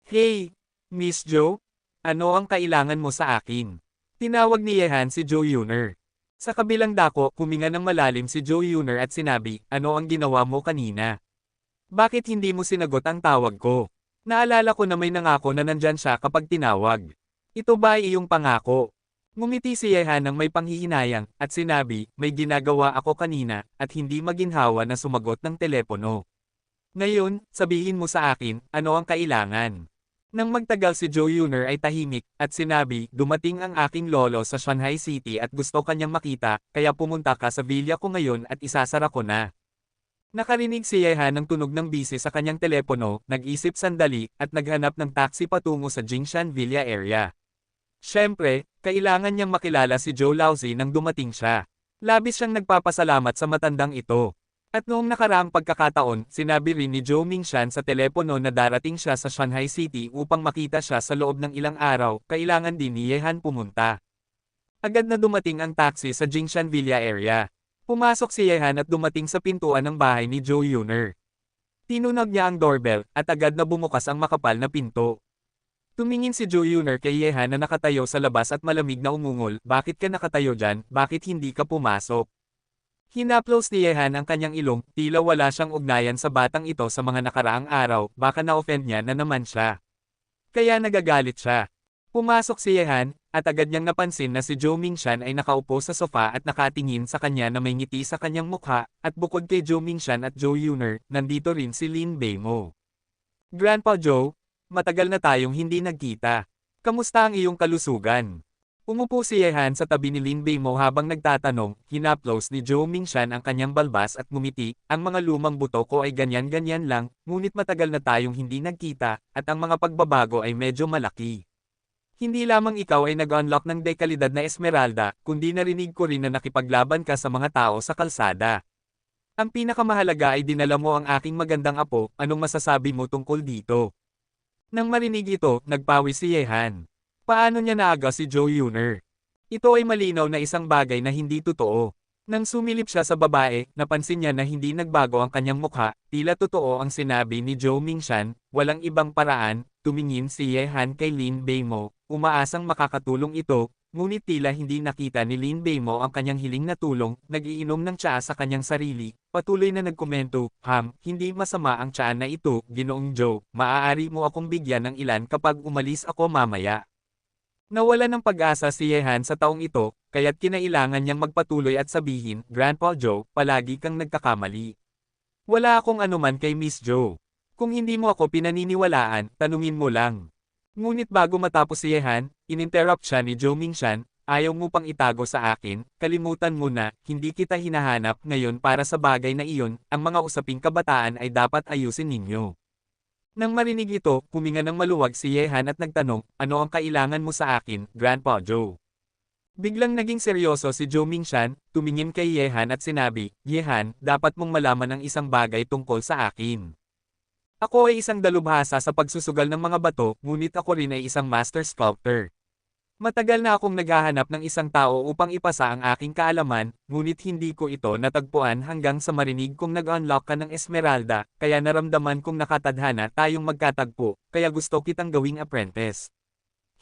Hey, Miss Zhou? Ano ang kailangan mo sa akin? Tinawag ni Yehan si Zhou Yuner. Sa kabilang dako, huminga ng malalim si Zhou Yuner at sinabi, ano ang ginawa mo kanina? Bakit hindi mo sinagot ang tawag ko? Naalala ko na may nangako na nandyan siya kapag tinawag. Ito ba ay iyong pangako? Ngumiti si Yehan ng may panghihinayang, at sinabi, may ginagawa ako kanina, at hindi maginhawa na sumagot ng telepono. Ngayon, sabihin mo sa akin, ano ang kailangan? Nang magtagal si Zhou Yuner ay tahimik, at sinabi, dumating ang aking lolo sa Shanghai City at gusto kanyang makita, kaya pumunta ka sa villa ko ngayon at isasara ko na. Nakarinig si Yehan ng tunog ng bisi sa kanyang telepono, nag-isip sandali, at naghanap ng taxi patungo sa Jingshan Villa area. Siyempre, kailangan niyang makilala si Zhou Laozi nang dumating siya. Labis siyang nagpapasalamat sa matandang ito. At noong nakaraang pagkakataon, sinabi rin ni Zhou Mingshan sa telepono na darating siya sa Shanghai City upang makita siya sa loob ng ilang araw, kailangan din ni Yehan pumunta. Agad na dumating ang taxi sa Jingshan Villa area. Pumasok si Yehan at dumating sa pintuan ng bahay ni Zhou Yuner. Tinunog niya ang doorbell, at agad na bumukas ang makapal na pinto. Tumingin si Zhou Yuner kay Yehan na nakatayo sa labas at malamig na umungol, bakit ka nakatayo dyan, bakit hindi ka pumasok? Hinaplos ni Yehan ang kanyang ilong, tila wala siyang ugnayan sa batang ito sa mga nakaraang araw, baka na-offend niya na naman siya. Kaya nagagalit siya. Pumasok si Yehan, at agad niyang napansin na si Zhou Mingshan ay nakaupo sa sofa at nakatingin sa kanya na may ngiti sa kanyang mukha, at bukod kay Zhou Mingshan at Zhou Yuner, nandito rin si Lin Beimo. Grandpa Zhou, matagal na tayong hindi nagkita. Kamusta ang iyong kalusugan? Umupo si Yehan sa tabi ni Lin Beimo habang nagtatanong, hinaplos ni Zhou Mingshan ang kanyang balbas at ngumiti, ang mga lumang buto ko ay ganyan-ganyan lang, ngunit matagal na tayong hindi nagkita, at ang mga pagbabago ay medyo malaki. Hindi lamang ikaw ay nag-unlock ng dekalidad na Esmeralda, kundi narinig ko rin na nakipaglaban ka sa mga tao sa kalsada. Ang pinakamahalaga ay dinala mo ang aking magandang apo, anong masasabi mo tungkol dito? Nang marinig ito, nagpawis si Yehan. Paano niya naaga si Zhou Yuner? Ito ay malinaw na isang bagay na hindi totoo. Nang sumilip siya sa babae, napansin niya na hindi nagbago ang kanyang mukha, tila totoo ang sinabi ni Zhou Mingshan, walang ibang paraan, tumingin si Yehan kay Lin Beimo, umaasang makakatulong ito, ngunit tila hindi nakita ni Lin Beimo ang kanyang hiling na tulong, nag-iinom ng tsaa sa kanyang sarili, patuloy na nagkomento, hindi masama ang tsaa na ito, Ginoong Zhou, maaari mo akong bigyan ng ilan kapag umalis ako mamaya. Nawala ng pag-asa si Yehan sa taong ito, kaya't kinailangan niyang magpatuloy at sabihin, Grandpa Zhou, palagi kang nagkakamali. Wala akong anuman kay Miss Zhou. Kung hindi mo ako pinaniniwalaan, tanungin mo lang. Ngunit bago matapos si Yehan, ininterrupt siya ni Zhou Mingshan, ayaw mo pang itago sa akin, kalimutan mo na, hindi kita hinahanap ngayon para sa bagay na iyon, ang mga usaping kabataan ay dapat ayusin ninyo. Nang marinig ito, huminga ng maluwag si Yehan at nagtanong, ano ang kailangan mo sa akin, Grandpa Zhou? Biglang naging seryoso si Zhou Mingshan, tumingin kay Yehan at sinabi, Yehan, dapat mong malaman ang isang bagay tungkol sa akin. Ako ay isang dalubhasa sa pagsusugal ng mga bato, ngunit ako rin ay isang master sculptor. Matagal na akong naghahanap ng isang tao upang ipasa ang aking kaalaman, ngunit hindi ko ito natagpuan hanggang sa marinig kong nag-unlock ka ng Esmeralda, kaya naramdaman kong nakatadhana tayong magkatagpo, kaya gusto kitang gawing apprentice.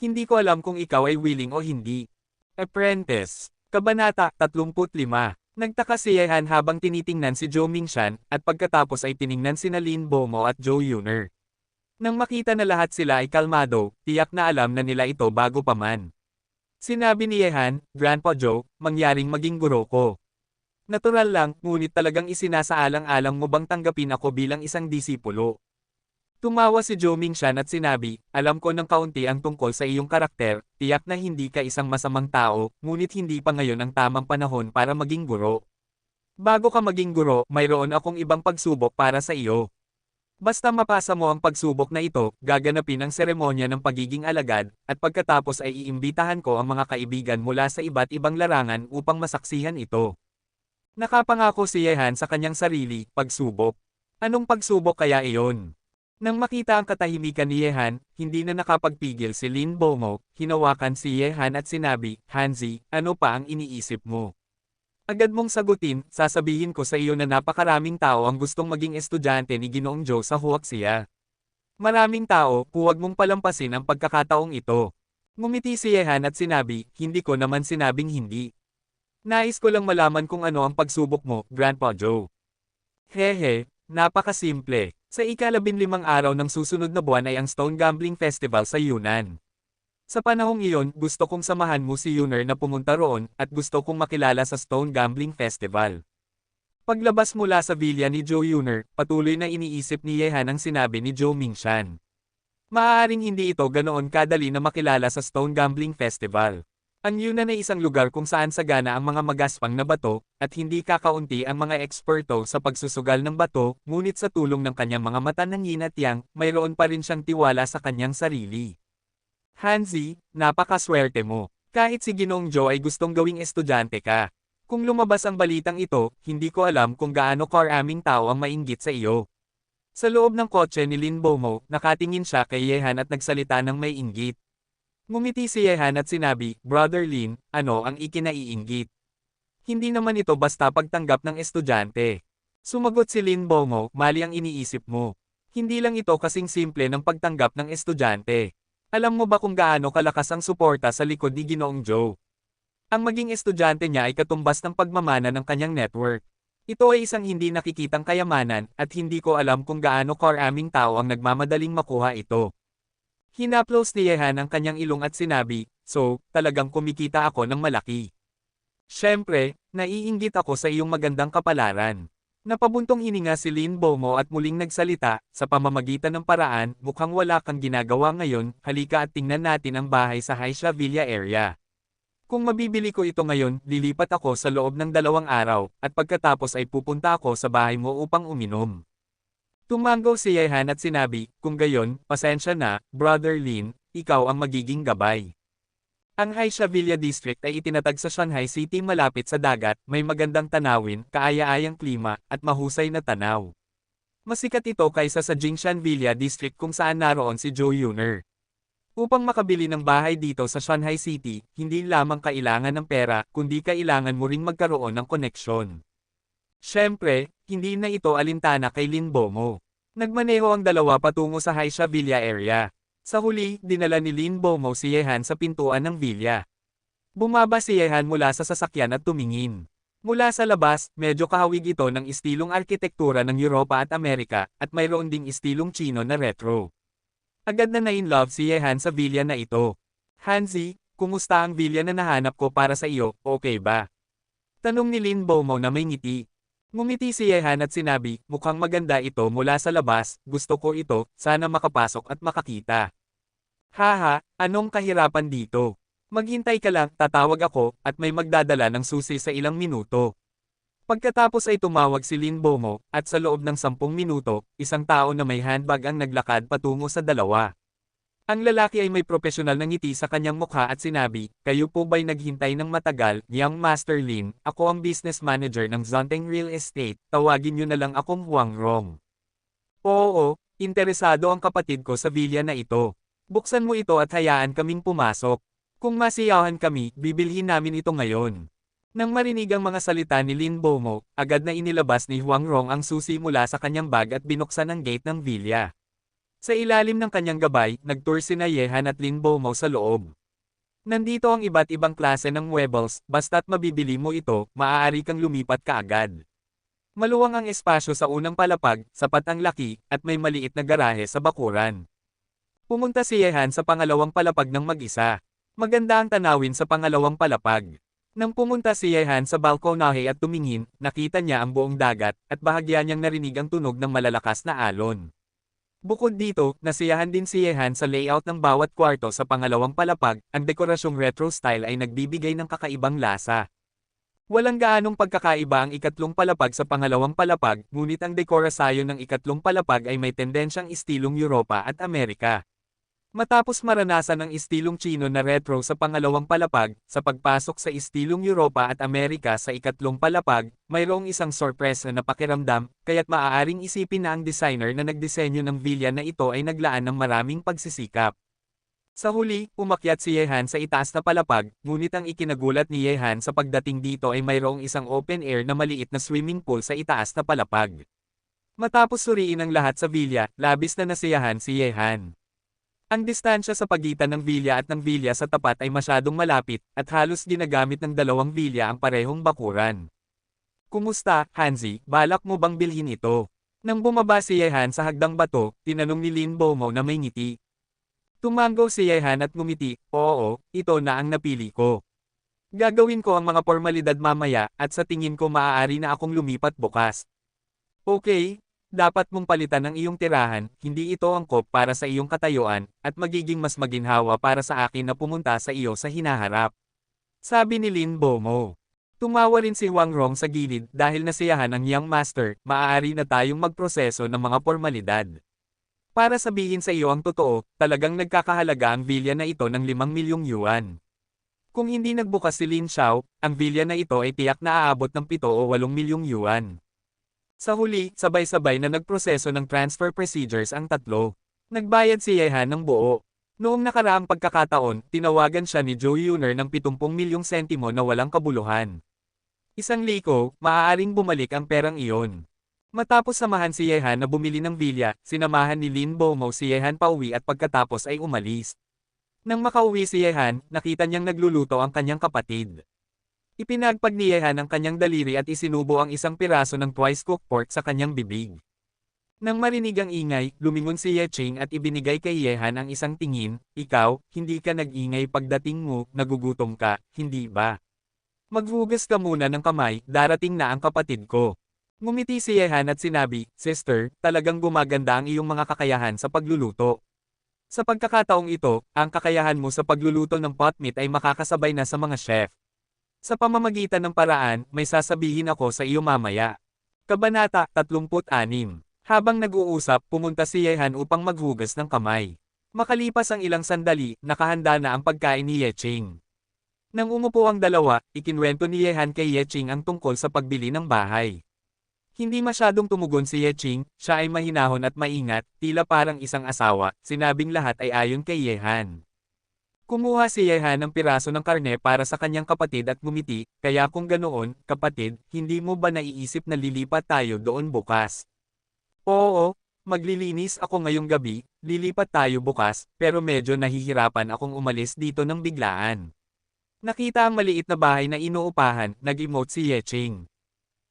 Hindi ko alam kung ikaw ay willing o hindi. Apprentice. Kabanata 35. Nagtaka si Yehan habang tinitingnan si Zhou Mingshan, at pagkatapos ay tiningnan sina Lin Bomo at Zhou Yuner. Nang makita na lahat sila ay kalmado, tiyak na alam na nila ito bago pa man. Sinabi ni Yehan, Grandpa Zhou, mangyaring maging guro ko. Natural lang, ngunit talagang isinasaalang-alang mo bang tanggapin ako bilang isang disipulo? Tumawa si Zhou Mingshan at sinabi, alam ko ng kaunti ang tungkol sa iyong karakter, tiyak na hindi ka isang masamang tao, ngunit hindi pa ngayon ang tamang panahon para maging guro. Bago ka maging guro, mayroon akong ibang pagsubok para sa iyo. Basta mapasa mo ang pagsubok na ito, gaganapin ang seremonya ng pagiging alagad, at pagkatapos ay iimbitahan ko ang mga kaibigan mula sa iba't ibang larangan upang masaksihan ito. Nakapangako si Yehan sa kanyang sarili, pagsubok. Anong pagsubok kaya iyon? Nang makita ang katahimikan ni Yehan, hindi na nakapagpigil si Lin Bomo, hinawakan si Yehan at sinabi, Hanzi, ano pa ang iniisip mo? Agad mong sagutin, sasabihin ko sa iyo na napakaraming tao ang gustong maging estudyante ni Ginoong Zhou sa Huaxia. Maraming tao, huwag mong palampasin ang pagkakataong ito. Ngumiti si Yehan at sinabi, hindi ko naman sinabing hindi. Nais ko lang malaman kung ano ang pagsubok mo, Grandpa Zhou. Hehe, napakasimple. Sa ika-15 araw ng susunod na buwan ay ang Stone Gambling Festival sa Yunnan. Sa panahong iyon, gusto kong samahan mo si Yuner na pumunta roon, at gusto kong makilala sa Stone Gambling Festival. Paglabas mula sa villa ni Zhou Yuner, patuloy na iniisip ni Yehan ang sinabi ni Zhou Mingshan. Maaaring hindi ito ganoon kadali na makilala sa Stone Gambling Festival. Ang Yunnan ay isang lugar kung saan sagana ang mga magaspang na bato, at hindi kakaunti ang mga eksperto sa pagsusugal ng bato, ngunit sa tulong ng kanyang mga mata ng yin at yang, mayroon pa rin siyang tiwala sa kanyang sarili. Hanzi, napakaswerte mo. Kahit si Ginoong Zhou ay gustong gawing estudyante ka. Kung lumabas ang balitang ito, hindi ko alam kung gaano karaming tao ang mainggit sa iyo. Sa loob ng kotse ni Lin Bomo, nakatingin siya kay Yehan at nagsalita ng may inggit. Ngumiti si Yehan at sinabi, Brother Lin, ano ang ikinaiinggit? Hindi naman ito basta pagtanggap ng estudyante. Sumagot si Lin Bomo, mali ang iniisip mo. Hindi lang ito kasing simple ng pagtanggap ng estudyante. Alam mo ba kung gaano kalakas ang suporta sa likod ni Ginoong Zhou? Ang maging estudyante niya ay katumbas ng pagmamana ng kanyang network. Ito ay isang hindi nakikitang kayamanan, at hindi ko alam kung gaano karaming tao ang nagmamadaling makuha ito. Hinaplos ni Yehan ang kanyang ilong at sinabi, so, talagang kumikita ako ng malaki. Siyempre, naiinggit ako sa iyong magandang kapalaran. Napabuntong hininga si Lin Bomo at muling nagsalita, sa pamamagitan ng paraan, mukhang wala kang ginagawa ngayon, halika at tingnan natin ang bahay sa Haisha Villa area. Kung mabibili ko ito ngayon, lilipat ako sa loob ng 2 araw, at pagkatapos ay pupunta ako sa bahay mo upang uminom. Tumango si Yehan at sinabi, kung gayon, pasensya na, Brother Lin, ikaw ang magiging gabay. Ang Haisha Villa District ay itinatag sa Shanghai City malapit sa dagat, may magandang tanawin, kaaya-ayang klima, at mahusay na tanaw. Masikat ito kaysa sa Jingshan Villa District kung saan naroon si Zhou Yuner. Upang makabili ng bahay dito sa Shanghai City, hindi lamang kailangan ng pera, kundi kailangan mo ring magkaroon ng koneksyon. Siyempre, hindi na ito alintana kay Lin Bomo. Nagmaneho ang dalawa patungo sa Haisha Villa area. Sa huli, dinala ni Lin Bomo si Yehan sa pintuan ng villa. Bumaba si Yehan mula sa sasakyan at tumingin. Mula sa labas, medyo kahawig ito ng istilong arkitektura ng Europa at Amerika, at mayroon ding istilong Chino na retro. Agad na na-in-love si Yehan sa villa na ito. Hanzi, kumusta ang villa na nahanap ko para sa iyo, okay ba? Tanong ni Lin Bomo na may ngiti. Ngumiti si Yehan at sinabi, mukhang maganda ito mula sa labas, gusto ko ito, sana makapasok at makakita. Haha, anong kahirapan dito? Maghintay ka lang, tatawag ako, at may magdadala ng susi sa ilang minuto. Pagkatapos ay tumawag si Lin Bomo, at sa loob ng 10 minuto, isang tao na may handbag ang naglakad patungo sa dalawa. Ang lalaki ay may propesyonal na ngiti sa kanyang mukha at sinabi, kayo po ba'y naghintay ng matagal, Young Master Lin, ako ang business manager ng Zonteng Real Estate, tawagin niyo na lang akong Huang Rong. Oo, Interesado ang kapatid ko sa villa na ito. Buksan mo ito at hayaan kaming pumasok. Kung masiyahan kami, bibilhin namin ito ngayon. Nang marinig ang mga salita ni Lin Bomo, agad na inilabas ni Huang Rong ang susi mula sa kanyang bag at binuksan ang gate ng villa. Sa ilalim ng kanyang gabay, nagtour sina Yehan at Lin Bomo sa loob. Nandito ang iba't ibang klase ng muebles, basta't mabibili mo ito, maaari kang lumipat kaagad. Maluwang ang espasyo sa unang palapag, sapat ang laki, at may maliit na garahe sa bakuran. Pumunta si Yehan sa pangalawang palapag ng mag-isa. Maganda ang tanawin sa pangalawang palapag. Nang pumunta si Yehan sa balkonahe at tumingin, nakita niya ang buong dagat, at bahagya niyang narinig ang tunog ng malalakas na alon. Bukod dito, nasiyahan din si Yehan sa layout ng bawat kwarto sa pangalawang palapag, ang dekorasyong retro style ay nagbibigay ng kakaibang lasa. Walang gaanong pagkakaiba ang ikatlong palapag sa pangalawang palapag, ngunit ang dekorasyon ng ikatlong palapag ay may tendensyang istilong Europa at Amerika. Matapos maranasan ang istilong Chino na retro sa pangalawang palapag, sa pagpasok sa istilong Europa at Amerika sa ikatlong palapag, mayroong isang sorpresa na pakiramdam, kaya't maaaring isipin na ang designer na nagdisenyo ng villa na ito ay naglaan ng maraming pagsisikap. Sa huli, umakyat si Yehan sa itaas na palapag, ngunit ang ikinagulat ni Yehan sa pagdating dito ay mayroong isang open air na maliit na swimming pool sa itaas na palapag. Matapos suriin ang lahat sa villa, labis na nasiyahan si Yehan. Ang distansya sa pagitan ng villa at ng villa sa tapat ay masyadong malapit, at halos ginagamit ng dalawang villa ang parehong bakuran. Kumusta, Hanzi, balak mo bang bilhin ito? Nang bumaba si Yehan sa hagdang bato, tinanong ni Lin Bomo na may ngiti. Tumango si Yehan at ngumiti, oo, ito na ang napili ko. Gagawin ko ang mga formalidad mamaya, at sa tingin ko maaari na akong lumipat bukas. Okay, dapat mong palitan ang iyong tirahan, hindi ito angkop para sa iyong katayuan, at magiging mas maginhawa para sa akin na pumunta sa iyo sa hinaharap. Sabi ni Lin Bomo. Tumawa rin si Huang Rong sa gilid dahil nasiyahan ang young master, maaari na tayong magproseso ng mga formalidad. Para sabihin sa iyo ang totoo, talagang nagkakahalaga ang villa na ito ng 5 milyong yuan. Kung hindi nagbukas si Lin Xiao, ang villa na ito ay tiyak na aabot ng 7 o 8 milyong yuan. Sa huli, sabay-sabay na nagproseso ng transfer procedures ang tatlo. Nagbayad si Yehan ng buo. Noong nakaraang pagkakataon, tinawagan siya ni Joe Yuner ng 70 milyong sentimo na walang kabuluhan. Isang liko, maaaring bumalik ang perang iyon. Matapos samahan si Yehan na bumili ng villa, sinamahan ni Lin Bomo si Yehan pauwi at pagkatapos ay umalis. Nang makauwi si Yehan, nakita niyang nagluluto ang kanyang kapatid. Ipinagpag ni Yehan ang kanyang daliri at isinubo ang isang piraso ng twice-cooked pork sa kanyang bibig. Nang marinig ang ingay, lumingon si Yeching at ibinigay kay Yehan ang isang tingin, ikaw, hindi ka nag-ingay pagdating mo, nagugutom ka, hindi ba? Maghugas ka muna ng kamay, darating na ang kapatid ko. Ngumiti si Yehan at sinabi, Sister, talagang gumaganda ang iyong mga kakayahan sa pagluluto. Sa pagkakataong ito, ang kakayahan mo sa pagluluto ng pot meat ay makakasabay na sa mga chef. Sa pamamagitan ng paraan, may sasabihin ako sa iyo mamaya. Kabanata 36. Habang nag-uusap, pumunta si Yehan upang maghugas ng kamay. Makalipas ang ilang sandali, nakahanda na ang pagkain ni Yeching. Nang umupo ang dalawa, ikinwento ni Yehan kay Yeching ang tungkol sa pagbili ng bahay. Hindi masyadong tumugon si Yeching, siya ay mahinahon at maingat, tila parang isang asawa, sinabing lahat ay ayon kay Yehan. Kumuha si Yehan ng piraso ng karne para sa kanyang kapatid at ngumiti, kaya kung ganoon, kapatid, hindi mo ba naiisip na lilipat tayo doon bukas? Oo, maglilinis ako ngayong gabi, lilipat tayo bukas, pero medyo nahihirapan akong umalis dito ng biglaan. Nakita ang maliit na bahay na inuupahan, nag-emote si Yeching.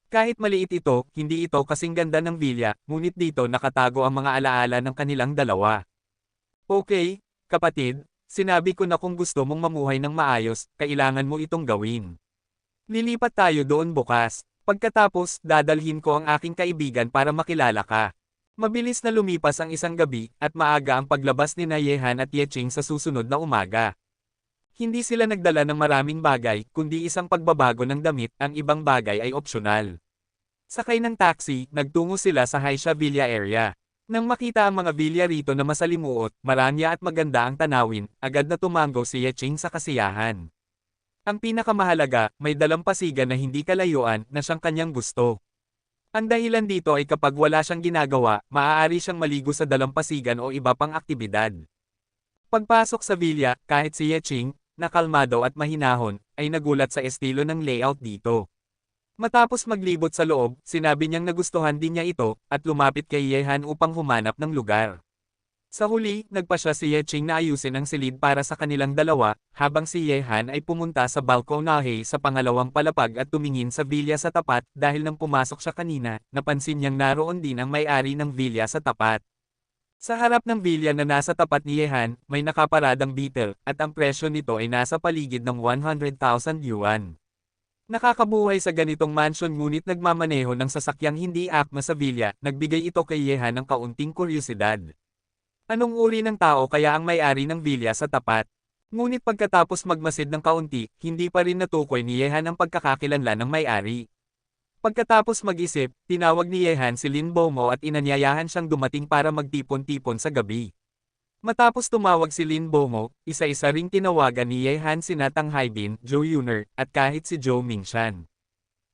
Kahit maliit ito, hindi ito kasing ganda ng villa, ngunit dito nakatago ang mga alaala ng kanilang dalawa. Okay, kapatid, sinabi ko na kung gusto mong mamuhay ng maayos, kailangan mo itong gawin. Lilipat tayo doon bukas. Pagkatapos, dadalhin ko ang aking kaibigan para makilala ka. Mabilis na lumipas ang isang gabi, at maaga ang paglabas ni Yehan at Yeching sa susunod na umaga. Hindi sila nagdala ng maraming bagay, kundi isang pagbabago ng damit, ang ibang bagay ay opsyonal. Sakay ng taxi, nagtungo sila sa Haisha Villa area. Nang makita ang mga villa rito na masalimuot, maranya at maganda ang tanawin, agad na tumango si Yeching sa kasiyahan. Ang pinakamahalaga, may dalampasigan na hindi kalayuan na siyang kanyang gusto. Ang dahilan dito ay kapag wala siyang ginagawa, maaari siyang maligo sa dalampasigan o iba pang aktibidad. Pagpasok sa villa, kahit si Yeching, na kalmado at mahinahon, ay nagulat sa estilo ng layout dito. Matapos maglibot sa loob, sinabi niyang nagustuhan din niya ito, at lumapit kay Yehan upang humanap ng lugar. Sa huli, nagpasya si Yeching na ayusin ang silid para sa kanilang dalawa, habang si Yehan ay pumunta sa balkonahe sa pangalawang palapag at tumingin sa villa sa tapat dahil nang pumasok siya kanina, napansin niyang naroon din ang may-ari ng villa sa tapat. Sa harap ng villa na nasa tapat ni Yehan, may nakaparadang beetle, at ang presyo nito ay nasa paligid ng 100,000 yuan. Nakakabuhay sa ganitong mansion ngunit nagmamaneho ng sasakyang hindi akma sa villa, nagbigay ito kay Yehan ng kaunting kuryosidad. Anong uri ng tao kaya ang may-ari ng villa sa tapat? Ngunit pagkatapos magmasid ng kaunti, hindi pa rin natukoy ni Yehan ang pagkakakilanlan ng may-ari. Pagkatapos mag-isip, tinawag ni Yehan si Lin Bomo at inanyayahan siyang dumating para magtipon-tipon sa gabi. Matapos tumawag si Lin Bomo, isa-isa ring tinawagan ni Yehan sina Tang Haibin, Zhou Yuner, at kahit si Zhou Mingshan.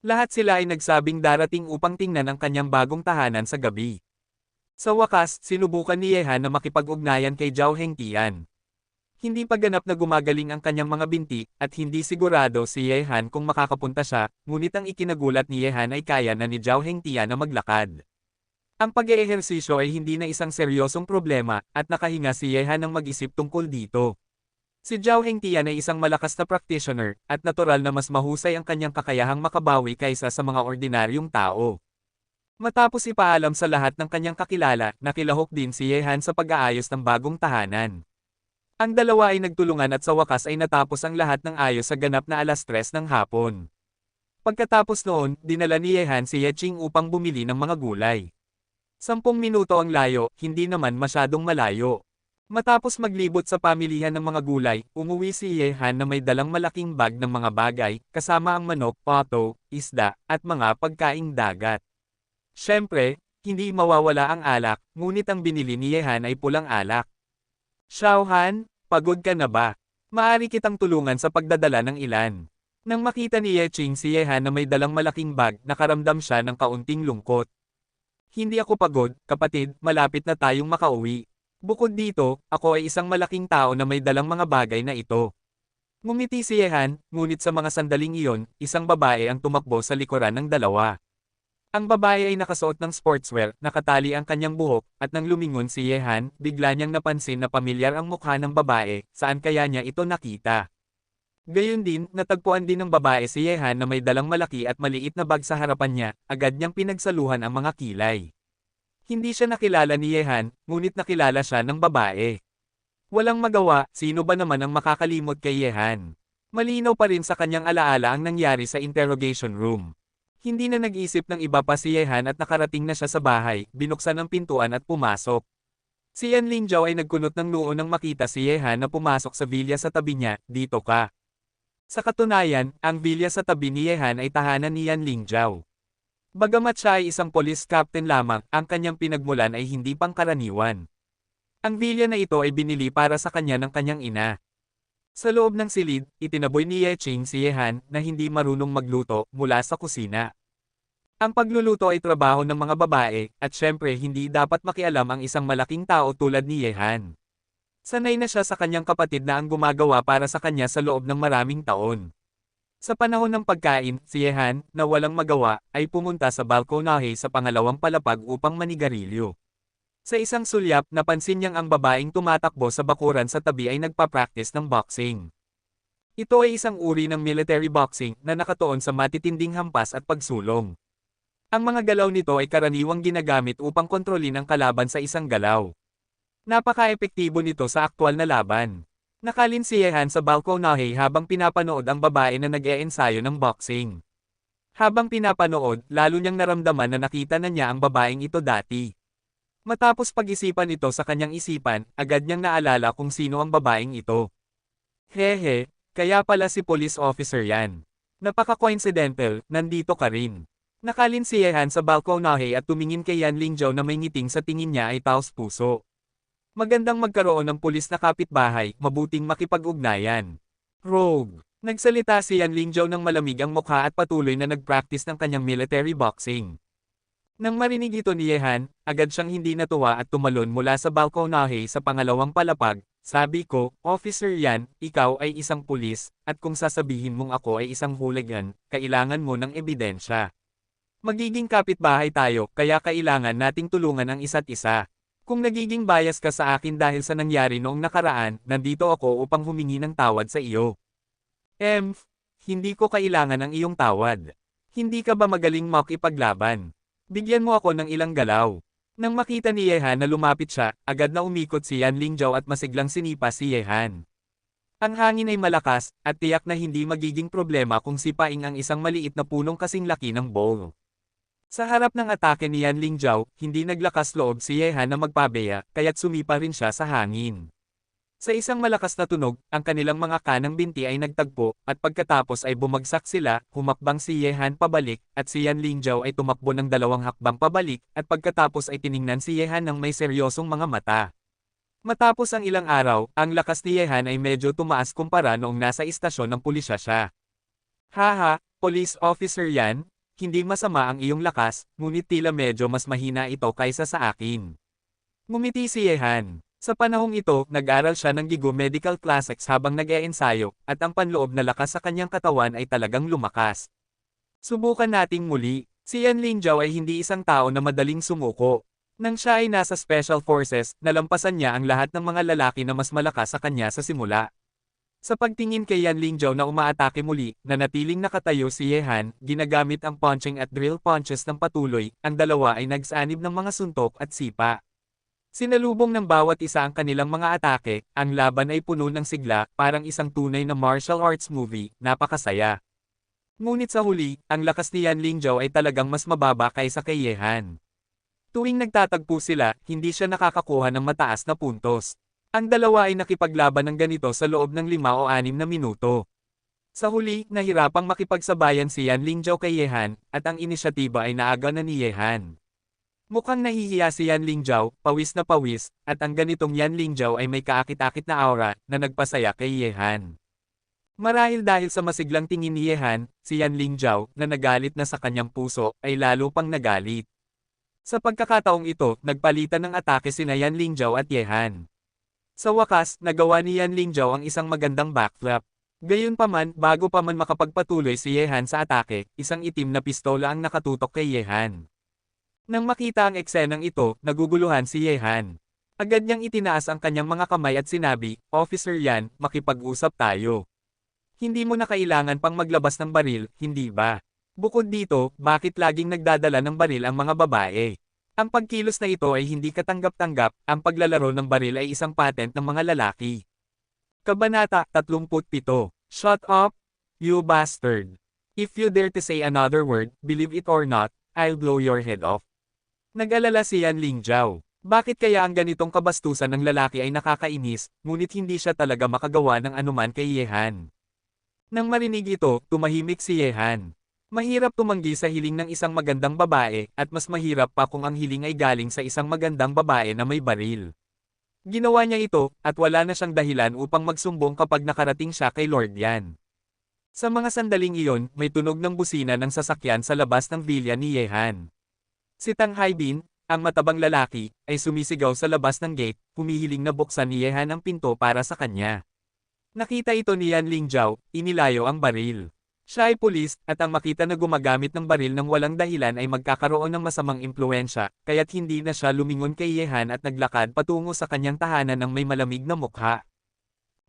Lahat sila ay nagsabing darating upang tingnan ang kanyang bagong tahanan sa gabi. Sa wakas, sinubukan ni Yehan na makipag-ugnayan kay Zhao Hengtian. Hindi pa ganap na gumagaling ang kanyang mga binti, at hindi sigurado si Yehan kung makakapunta siya, ngunit ang ikinagulat ni Yehan ay kaya na ni Zhao Hengtian na maglakad. Ang pag-eehersisyo ay hindi na isang seryosong problema, at nakahinga si Yehan ng mag-isip tungkol dito. Si Zhao Hengtian ay isang malakas na practitioner, at natural na mas mahusay ang kanyang kakayahang makabawi kaysa sa mga ordinaryong tao. Matapos ipaalam sa lahat ng kanyang kakilala, nakilahok din si Yehan sa pag-aayos ng bagong tahanan. Ang dalawa ay nagtulungan at sa wakas ay natapos ang lahat ng ayos sa ganap na 3:00 ng hapon. Pagkatapos noon, dinala ni Yehan si Yeching upang bumili ng mga gulay. 10 minuto ang layo, hindi naman masyadong malayo. Matapos maglibot sa pamilihan ng mga gulay, umuwi si Yehan na may dalang malaking bag ng mga bagay, kasama ang manok, pato, isda, at mga pagkaing dagat. Siyempre, hindi mawawala ang alak, ngunit ang binili ni Yehan ay pulang alak. Xiaohan, pagod ka na ba? Maaari kitang tulungan sa pagdadala ng ilan. Nang makita ni Yeching si Yehan na may dalang malaking bag, nakaramdam siya ng kaunting lungkot. Hindi ako pagod, kapatid, malapit na tayong makauwi. Bukod dito, ako ay isang malaking tao na may dalang mga bagay na ito. Ngumiti si Yehan, ngunit sa mga sandaling iyon, isang babae ang tumakbo sa likuran ng dalawa. Ang babae ay nakasuot ng sportswear, nakatali ang kanyang buhok, at nang lumingon si Yehan, bigla niyang napansin na pamilyar ang mukha ng babae, saan kaya niya ito nakita. Gayon din, natagpuan din ng babae si Yehan na may dalang malaki at maliit na bag sa harapan niya, agad niyang pinagsaluhan ang mga kilay. Hindi siya nakilala ni Yehan, ngunit nakilala siya ng babae. Walang magawa, sino ba naman ang makakalimot kay Yehan? Malinaw pa rin sa kanyang alaala ang nangyari sa interrogation room. Hindi na nag-isip ng iba pa si Yehan at nakarating na siya sa bahay, binuksan ang pintuan at pumasok. Si Yan Lingjiao ay nagkunot ng noo nang makita si Yehan na pumasok sa villa sa tabi niya, dito ka. Sa katunayan, ang villa sa tabi ni Yehan ay tahanan ni Yan Lingjiao. Bagamat siya ay isang police captain lamang, ang kanyang pinagmulan ay hindi pangkaraniwan. Ang villa na ito ay binili para sa kanya ng kanyang ina. Sa loob ng silid, itinaboy ni Yeching si Yehan na hindi marunong magluto mula sa kusina. Ang pagluluto ay trabaho ng mga babae, at syempre hindi dapat makialam ang isang malaking tao tulad ni Yehan. Sanay na siya sa kanyang kapatid na ang gumagawa para sa kanya sa loob ng maraming taon. Sa panahon ng pagkain, si Yehan, na walang magawa, ay pumunta sa balkonahe sa pangalawang palapag upang manigarilyo. Sa isang sulyap, napansin niyang ang babaeng tumatakbo sa bakuran sa tabi ay nagpa-practice ng boxing. Ito ay isang uri ng military boxing na nakatuon sa matitinding hampas at pagsulong. Ang mga galaw nito ay karaniwang ginagamit upang kontrolin ang kalaban sa isang galaw. Napaka-epektibo nito sa aktwal na laban. Nakalin si Yehan sa balkonahe habang pinapanood ang babae na nag-e-ensayo ng boxing. Habang pinapanood, lalo niyang naramdaman na nakita na niya ang babaeng ito dati. Matapos pag-isipan ito sa kanyang isipan, agad niyang naalala kung sino ang babaeng ito. Hehe, kaya pala si police officer yan. Napaka-coincidental, nandito ka rin. Nakalin si Yehan sa balkonahe at tumingin kay Yan Lingjiao na may ngiting sa tingin niya ay taos puso. Magandang magkaroon ng pulis na kapitbahay, mabuting makipag-ugnayan. Rogue. Nagsalita si Yan Lingjiao ng malamig ang mukha at patuloy na nag-practice ng kanyang military boxing. Nang marinig ito ni Yehan, agad siyang hindi natuwa at tumalon mula sa balkonahe sa pangalawang palapag. Sabi ko, Officer Yan, ikaw ay isang pulis, at kung sasabihin mong ako ay isang hooligan, kailangan mo ng ebidensya. Magiging kapitbahay tayo, kaya kailangan nating tulungan ang isa't isa. Kung nagiging bias ka sa akin dahil sa nangyari noong nakaraan, nandito ako upang humingi ng tawad sa iyo. Hindi ko kailangan ng iyong tawad. Hindi ka ba magaling makipaglaban? Bigyan mo ako ng ilang galaw. Nang makita ni Yehan na lumapit siya, agad na umikot si Yan Lingzhou at masiglang sinipa si Yehan. Ang hangin ay malakas, at tiyak na hindi magiging problema kung sipaing ang isang maliit na punong kasing laki ng bowl. Sa harap ng atake ni Yan Lingzhou, hindi naglakas loob si Yehan na magpabeya, kaya't sumipa rin siya sa hangin. Sa isang malakas na tunog, ang kanilang mga kanang binti ay nagtagpo, at pagkatapos ay bumagsak sila, humakbang si Yehan pabalik, at si Yan Lingzhou ay tumakbo ng 2 hakbang pabalik, at pagkatapos ay tiningnan si Yehan ng may seryosong mga mata. Matapos ang ilang araw, ang lakas ni Yehan ay medyo tumaas kumpara noong nasa istasyon ng pulisya siya. Haha, Police Officer Yan, hindi masama ang iyong lakas, ngunit tila medyo mas mahina ito kaysa sa akin. Ngumiti si Yehan. Sa panahong ito, nag-aral siya ng Gigo Medical Classics habang nag-e-ensayo, at ang panloob na lakas sa kanyang katawan ay talagang lumakas. Subukan nating muli. Si Yan Lingzhou ay hindi isang tao na madaling sumuko. Nang siya ay nasa Special Forces, nalampasan niya ang lahat ng mga lalaki na mas malakas sa kanya sa simula. Sa pagtingin kay Yan Lingzhou na umaatake muli, nanatiling nakatayo si Yehan, ginagamit ang punching at drill punches ng patuloy, ang dalawa ay nagsanib ng mga suntok at sipa. Sinalubong ng bawat isa ang kanilang mga atake, ang laban ay puno ng sigla, parang isang tunay na martial arts movie, napakasaya. Ngunit sa huli, ang lakas ni Yan Lingzhou ay talagang mas mababa kaysa kay Yehan. Tuwing nagtatagpo sila, hindi siya nakakakuha ng mataas na puntos. Ang dalawa ay nakipaglaban ng ganito sa loob ng 5 o 6 na minuto. Sa huli, nahirapang makipagsabayan si Yan Lingzhou kay Yehan, at ang inisyatiba ay naaga na ni Yehan. Mukhang nahihiya si Yan Lingzhou, pawis na pawis, at ang ganitong Yan Lingzhou ay may kaakit-akit na aura, na nagpasaya kay Yehan. Marahil dahil sa masiglang tingin ni Yehan, si Yan Lingzhou, na nagalit na sa kanyang puso, ay lalo pang nagalit. Sa pagkakataong ito, nagpalitan ng atake sina Yan Lingzhou at Yehan. Sa wakas, nagawa ni Yan Lingzhou ang isang magandang backflip. Gayunpaman, bago pa man makapagpatuloy si Yehan sa atake, isang itim na pistola ang nakatutok kay Yehan. Nang makita ang eksenang ito, naguguluhan si Yehan. Agad niyang itinaas ang kanyang mga kamay at sinabi, Officer Yan, makipag-usap tayo. Hindi mo na kailangan pang maglabas ng baril, hindi ba? Bukod dito, bakit laging nagdadala ng baril ang mga babae? Ang pagkilos na ito ay hindi katanggap-tanggap, ang paglalaro ng baril ay isang patent ng mga lalaki. Kabanata 37. Shut up, you bastard. If you dare to say another word, believe it or not, I'll blow your head off. Nag-alala si Yan Lingzhou. Bakit kaya ang ganitong kabastusan ng lalaki ay nakakainis, ngunit hindi siya talaga makagawa ng anuman kay Yehan. Nang marinig ito, tumahimik si Yehan. Mahirap tumanggi sa hiling ng isang magandang babae, at mas mahirap pa kung ang hiling ay galing sa isang magandang babae na may baril. Ginawa niya ito, at wala na siyang dahilan upang magsumbong kapag nakarating siya kay Lord Yan. Sa mga sandaling iyon, may tunog ng busina ng sasakyan sa labas ng villa ni Yehan. Si Tang Haibin, ang matabang lalaki, ay sumisigaw sa labas ng gate, humihiling na buksan ni Yehan ang pinto para sa kanya. Nakita ito ni Yan Lingzhou, inilayo ang baril. Siya ay pulis, at ang makita na gumagamit ng baril ng walang dahilan ay magkakaroon ng masamang impluensya, kaya't hindi na siya lumingon kay Yehan at naglakad patungo sa kanyang tahanan ng may malamig na mukha.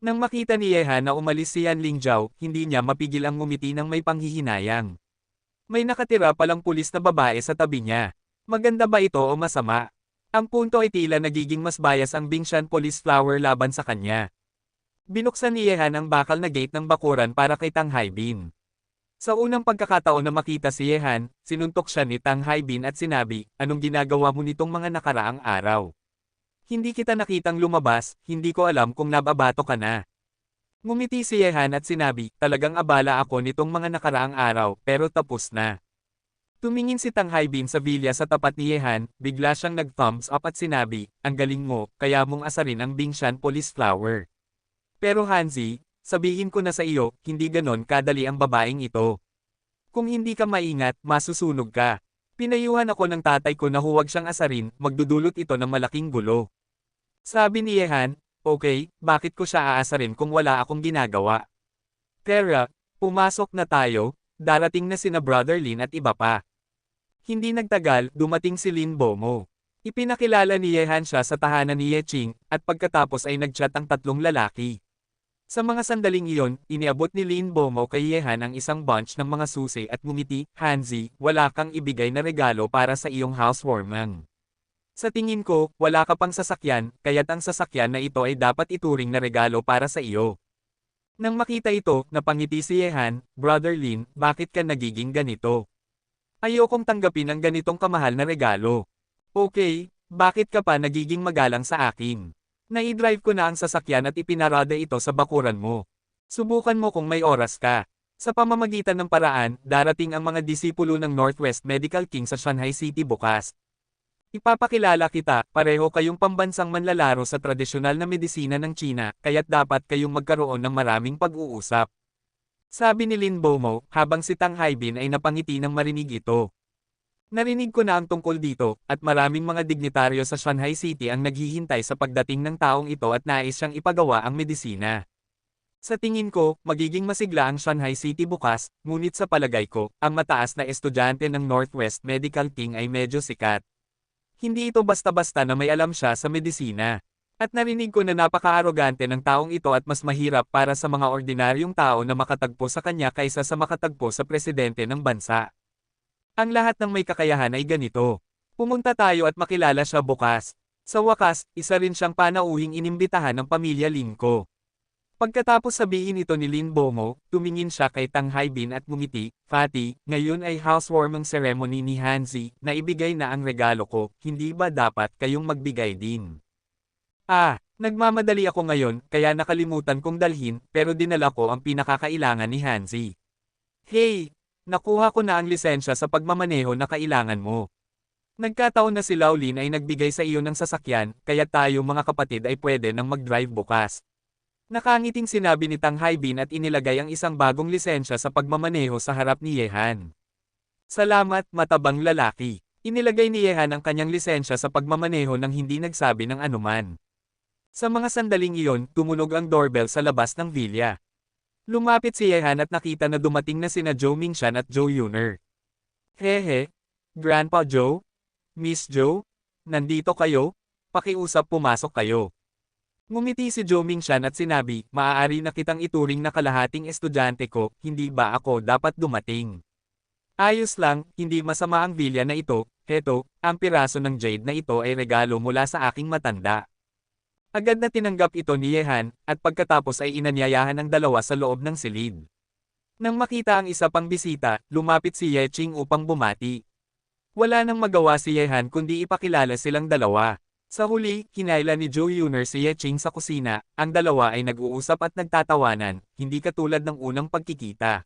Nang makita ni Yehan na umalis si Yan Lingzhou, hindi niya mapigil ang ngumiti ng may panghihinayang. May nakatira palang pulis na babae sa tabi niya. Maganda ba ito o masama? Ang punto ay tila nagiging mas bias ang Bingshan Police Flower laban sa kanya. Binuksan ni Yehan ang bakal na gate ng bakuran para kay Tang Haibin. Sa unang pagkakataon na makita si Yehan, sinuntok siya ni Tang Haibin at sinabi, anong ginagawa mo nitong mga nakaraang araw? Hindi kita nakitang lumabas, hindi ko alam kung nababato ka na. Ngumiti si Yehan at sinabi, talagang abala ako nitong mga nakaraang araw, pero tapos na. Tumingin si Tang Haibin sa villa sa tapat ni Yehan, bigla siyang nag-thumbs up at sinabi, ang galing mo, kaya mong asarin ang Bingshan Police Flower. Pero Hanzi, sabihin ko na sa iyo, hindi ganon kadali ang babaeng ito. Kung hindi ka maingat, masusunog ka. Pinayuhan ako ng tatay ko na huwag siyang asarin, magdudulot ito ng malaking gulo. Sabi ni Yehan, okay, bakit ko siya aasarin kung wala akong ginagawa? Tara, pumasok na tayo, darating na sina Brother Lin at iba pa. Hindi nagtagal, dumating si Lin Bomo. Ipinakilala ni Yehan siya sa tahanan ni Yeching, at pagkatapos ay nagchat ang tatlong lalaki. Sa mga sandaling iyon, iniabot ni Lin Bomo kay Yehan ang isang bunch ng mga susi at ngumiti, Hanzi, wala kang ibigay na regalo para sa iyong housewarming. Sa tingin ko, wala ka pang sasakyan, kaya't ang sasakyan na ito ay dapat ituring na regalo para sa iyo. Nang makita ito, napangiti si Yehan, Brother Lin, bakit ka nagiging ganito? Ayokong tanggapin ang ganitong kamahal na regalo. Okay, bakit ka pa nagiging magalang sa akin? Nai-drive ko na ang sasakyan at ipinarada ito sa bakuran mo. Subukan mo kung may oras ka. Sa pamamagitan ng paraan, darating ang mga disipulo ng Northwest Medical King sa Shanghai City bukas. Ipapakilala kita, pareho kayong pambansang manlalaro sa tradisyonal na medisina ng China, kaya't dapat kayong magkaroon ng maraming pag-uusap. Sabi ni Lin Bomo, habang si Tang Haibin ay napangiti nang marinig ito. Narinig ko na ang tungkol dito, at maraming mga dignitaryo sa Shanghai City ang naghihintay sa pagdating ng taong ito at nais siyang ipagawa ang medisina. Sa tingin ko, magiging masigla ang Shanghai City bukas, ngunit sa palagay ko, ang mataas na estudyante ng Northwest Medical King ay medyo sikat. Hindi ito basta-basta na may alam siya sa medisina. At narinig ko na napaka-arogante ng taong ito at mas mahirap para sa mga ordinaryong tao na makatagpo sa kanya kaysa sa makatagpo sa presidente ng bansa. Ang lahat ng may kakayahan ay ganito. Pumunta tayo at makilala siya bukas. Sa wakas, isa rin siyang panauhing inimbitahan ng pamilya Lin ko. Pagkatapos sabihin ito ni Lin Bomo, tumingin siya kay Tang Haibin at ngumiti, Fatty, ngayon ay housewarming ceremony ni Hanzi, na ibigay na ang regalo ko, hindi ba dapat kayong magbigay din? Nagmamadali ako ngayon, kaya nakalimutan kong dalhin, pero dinala ko ang pinakakailangan ni Hanzi. Hey! Nakuha ko na ang lisensya sa pagmamaneho na kailangan mo. Nagkataon na si Laolin ay nagbigay sa iyo ng sasakyan, kaya tayo mga kapatid ay pwede nang mag-drive bukas. Nakangiting sinabi ni Tang Haibin at inilagay ang isang bagong lisensya sa pagmamaneho sa harap ni Yehan. Salamat, matabang lalaki. Inilagay ni Yehan ang kanyang lisensya sa pagmamaneho nang hindi nagsabi ng anuman. Sa mga sandaling iyon, tumunog ang doorbell sa labas ng villa. Lumapit si Yehan at nakita na dumating na sina Zhou Mingshan at Zhou Yuner. Hehe, Grandpa Zhou? Miss Zhou? Nandito kayo? Pakiusap pumasok kayo. Ngumiti si Zhou Mingshan at sinabi, maaari na kitang ituring na kalahating estudyante ko, hindi ba ako dapat dumating? Ayos lang, hindi masama ang villa na ito, heto, ang piraso ng jade na ito ay regalo mula sa aking matanda. Agad na tinanggap ito ni Yehan, at pagkatapos ay inanyayahan ang dalawa sa loob ng silid. Nang makita ang isa pang bisita, lumapit si Yeching upang bumati. Wala nang magawa si Yehan kundi ipakilala silang dalawa. Sa huli, kinayla ni Zhou Yuner si Yeching sa kusina, ang dalawa ay nag-uusap at nagtatawanan, hindi katulad ng unang pagkikita.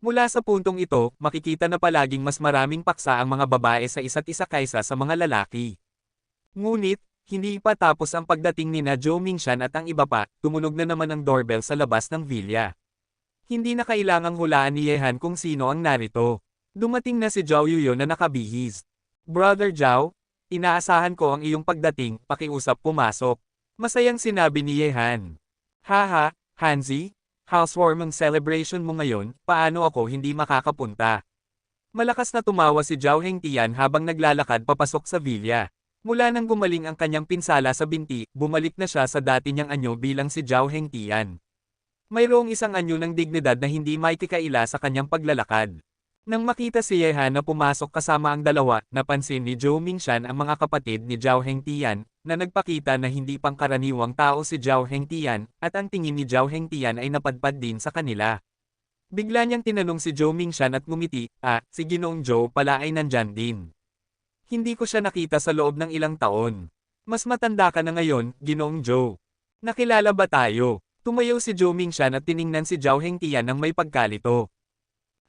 Mula sa puntong ito, makikita na palaging mas maraming paksa ang mga babae sa isa't isa kaysa sa mga lalaki. Ngunit, hindi pa tapos ang pagdating ni na Zhou Mingshan at ang iba pa, tumunog na naman ang doorbell sa labas ng villa. Hindi na kailangang hulaan ni Yehan kung sino ang narito. Dumating na si Zhao Yuyo na nakabihis. Brother Zhao, inaasahan ko ang iyong pagdating, pakiusap pumasok. Masayang sinabi ni Yehan. Haha, Hanzi, housewarming celebration mo ngayon, paano ako hindi makakapunta? Malakas na tumawa si Zhao Hengtian habang naglalakad papasok sa villa. Mula nang gumaling ang kanyang pinsala sa binti, bumalik na siya sa dati niyang anyo bilang si Zhao Hengtian. Mayroong isang anyo ng dignidad na hindi maitikaila sa kanyang paglalakad. Nang makita si Yehan na pumasok kasama ang dalawa, napansin ni Zhou Mingshan ang mga kapatid ni Zhao Hengtian, na nagpakita na hindi pangkaraniwang tao si Zhao Hengtian, at ang tingin ni Zhao Hengtian ay napadpad din sa kanila. Bigla niyang tinanong si Zhou Mingshan at ngumiti, si Ginoong Zhou pala ay nandyan din. Hindi ko siya nakita sa loob ng ilang taon. Mas matanda ka na ngayon, Ginoong Zhou. Nakilala ba tayo? Tumayo si Zhou Mingshan at tiningnan si Zhao Hengtian ng may pagkalito.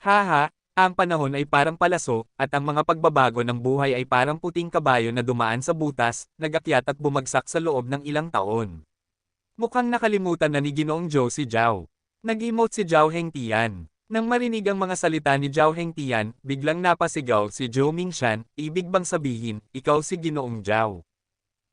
Haha, ang panahon ay parang palaso, at ang mga pagbabago ng buhay ay parang puting kabayo na dumaan sa butas, nagakyat at bumagsak sa loob ng ilang taon. Mukhang nakalimutan na ni Ginoong Zhou si Zhao. Nag-emote si Zhao Hengtian. Nang marinig ang mga salita ni Zhao Hengtian, biglang napasigaw si Zhou Mingshan, ibig bang sabihin, ikaw si Ginoong Zhao.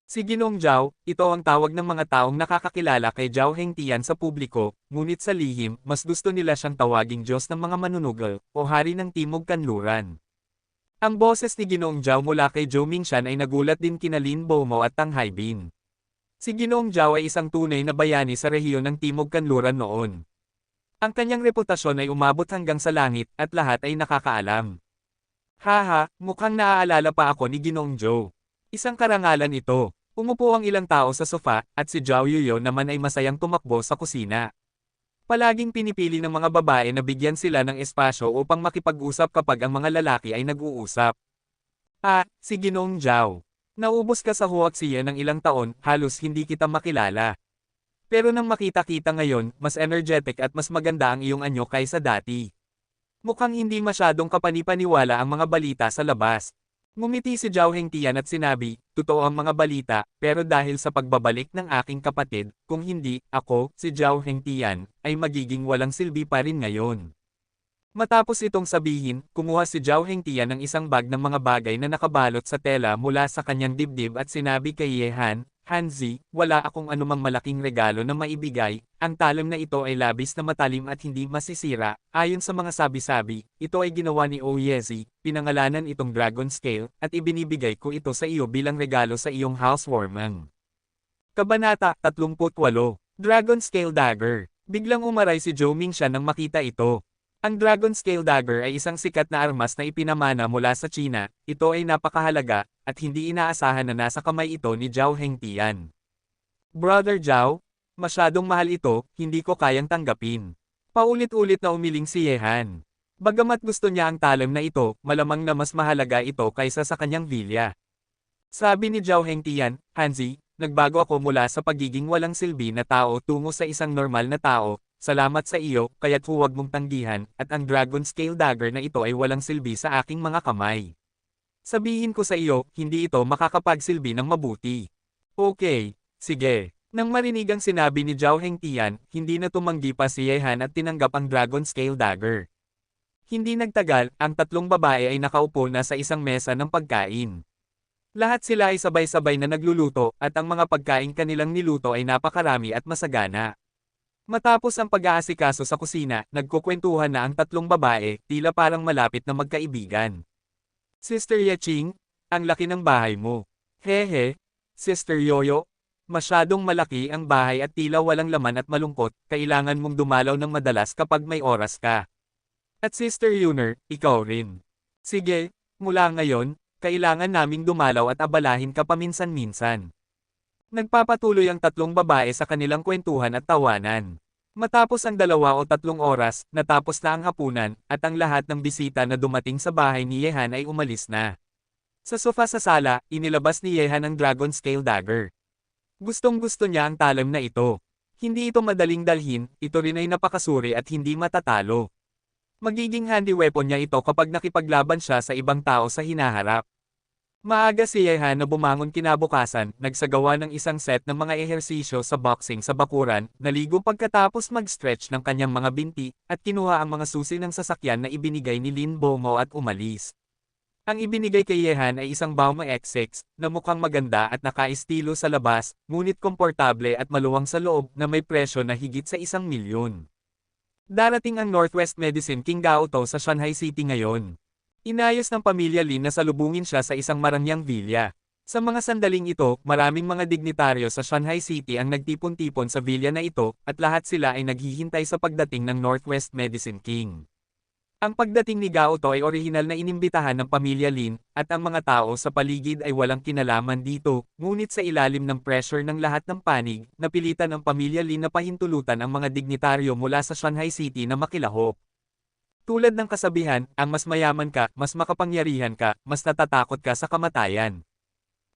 Si Ginoong Zhao, ito ang tawag ng mga taong nakakakilala kay Zhao Hengtian sa publiko, ngunit sa lihim, mas gusto nila siyang tawaging Diyos ng mga manunugal, o Hari ng Timog Kanluran. Ang boses ni Ginoong Zhao mula kay Zhou Mingshan ay nagulat din kina Lin Bomo at Tang Haibin. Si Ginoong Zhao ay isang tunay na bayani sa rehiyon ng Timog Kanluran noon. Ang kanyang reputasyon ay umabot hanggang sa langit at lahat ay nakakaalam. Haha, mukhang naaalala pa ako ni Ginoong Zhou. Isang karangalan ito. Umupo ang ilang tao sa sofa, at si Zhao Yuyo naman ay masayang tumakbo sa kusina. Palaging pinipili ng mga babae na bigyan sila ng espasyo upang makipag-usap kapag ang mga lalaki ay nag-uusap. Ah, si Ginoong Zhao. Naubos ka sa huwaksiya ng ilang taon, halos hindi kita makilala. Pero nang makita-kita ngayon, mas energetic at mas maganda ang iyong anyo kaysa dati. Mukhang hindi masyadong kapanipaniwala ang mga balita sa labas. Ngumiti si Zhao Hengtian at sinabi, totoo ang mga balita, pero dahil sa pagbabalik ng aking kapatid, kung hindi, ako, si Zhao Hengtian, ay magiging walang silbi pa rin ngayon. Matapos itong sabihin, kumuha si Zhao Hengtian ng isang bag ng mga bagay na nakabalot sa tela mula sa kanyang dibdib at sinabi kay Ye Han, Hanzi, wala akong anumang malaking regalo na maibigay, ang talim na ito ay labis na matalim at hindi masisira, ayon sa mga sabi-sabi, ito ay ginawa ni Oyezi, pinangalanan itong Dragon Scale, at ibinibigay ko ito sa iyo bilang regalo sa iyong housewarming. Kabanata 38, Dragon Scale Dagger. Biglang umaray si Zhou Mingshan nang makita ito. Ang Dragon Scale Dagger ay isang sikat na armas na ipinamana mula sa China, ito ay napakahalaga, at hindi inaasahan na nasa kamay ito ni Zhao Hengtian. Brother Zhao, masyadong mahal ito, hindi ko kayang tanggapin. Paulit-ulit na umiling si Ye Han. Bagamat gusto niya ang talim na ito, malamang na mas mahalaga ito kaysa sa kanyang vilya. Sabi ni Zhao Hengtian, Hanzi, nagbago ako mula sa pagiging walang silbi na tao tungo sa isang normal na tao, salamat sa iyo, kaya't huwag mong tanggihan, at ang Dragon Scale Dagger na ito ay walang silbi sa aking mga kamay. Sabihin ko sa iyo, hindi ito makakapagsilbi ng mabuti. Okay, sige. Nang marinig ang sinabi ni Zhao Hengtian, hindi na tumanggi pa si Ye Han at tinanggap ang Dragon Scale Dagger. Hindi nagtagal, ang tatlong babae ay nakaupo na sa isang mesa ng pagkain. Lahat sila ay sabay-sabay na nagluluto, at ang mga pagkain kanilang niluto ay napakarami at masagana. Matapos ang pag-aasikaso sa kusina, nagkukwentuhan na ang tatlong babae, tila parang malapit na magkaibigan. Sister Yeching, ang laki ng bahay mo. Hehe, Sister Yoyo, masyadong malaki ang bahay at tila walang laman at malungkot, kailangan mong dumalaw ng madalas kapag may oras ka. At Sister Yuner, ikaw rin. Sige, mula ngayon, kailangan naming dumalaw at abalahin ka paminsan-minsan. Nagpapatuloy ang tatlong babae sa kanilang kwentuhan at tawanan. Matapos ang 2 o 3 oras, natapos na ang hapunan, at ang lahat ng bisita na dumating sa bahay ni Ye Han ay umalis na. Sa sofa sa sala, inilabas ni Ye Han ang Dragon Scale Dagger. Gustong-gusto niya ang talim na ito. Hindi ito madaling dalhin, ito rin ay napakasuri at hindi matatalo. Magiging handy weapon niya ito kapag nakipaglaban siya sa ibang tao sa hinaharap. Maaga si Ye Han na bumangon kinabukasan, nagsagawa ng isang set ng mga ehersisyo sa boxing sa bakuran, naligo pagkatapos mag-stretch ng kanyang mga binti, at kinuha ang mga susi ng sasakyan na ibinigay ni Lin Bomo at umalis. Ang ibinigay kay Ye Han ay isang Bauma X6, na mukhang maganda at nakaestilo sa labas, ngunit komportable at maluwang sa loob na may presyo na higit sa 1 milyon. Darating ang Northwest Medicine King Gao To sa Shanghai City ngayon. Inayos ng pamilya Lin na salubungin siya sa isang marangyang vilya. Sa mga sandaling ito, maraming mga dignitaryo sa Shanghai City ang nagtipon-tipon sa vilya na ito, at lahat sila ay naghihintay sa pagdating ng Northwest Medicine King. Ang pagdating ni Gao To ay orihinal na inimbitahan ng pamilya Lin, at ang mga tao sa paligid ay walang kinalaman dito, ngunit sa ilalim ng pressure ng lahat ng panig, napilitan ang pamilya Lin na pahintulutan ang mga dignitaryo mula sa Shanghai City na makilahok. Tulad ng kasabihan, ang mas mayaman ka, mas makapangyarihan ka, mas natatakot ka sa kamatayan.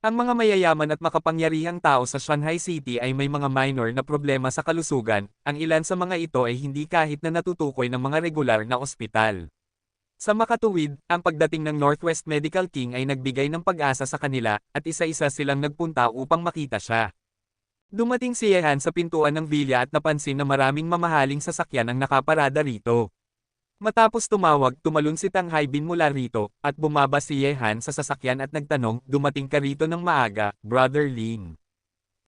Ang mga mayayaman at makapangyarihang tao sa Shanghai City ay may mga minor na problema sa kalusugan, ang ilan sa mga ito ay hindi kahit na natutukoy ng mga regular na ospital. Sa makatuwid, ang pagdating ng Northwest Medical King ay nagbigay ng pag-asa sa kanila, at isa-isa silang nagpunta upang makita siya. Dumating si Ye Han sa pintuan ng vilya at napansin na maraming mamahaling sasakyan ang nakaparada rito. Matapos tumawag, tumalon si Tang Haibin mula rito, at bumaba si Yehan sa sasakyan at nagtanong, dumating ka rito ng maaga, Brother Lin.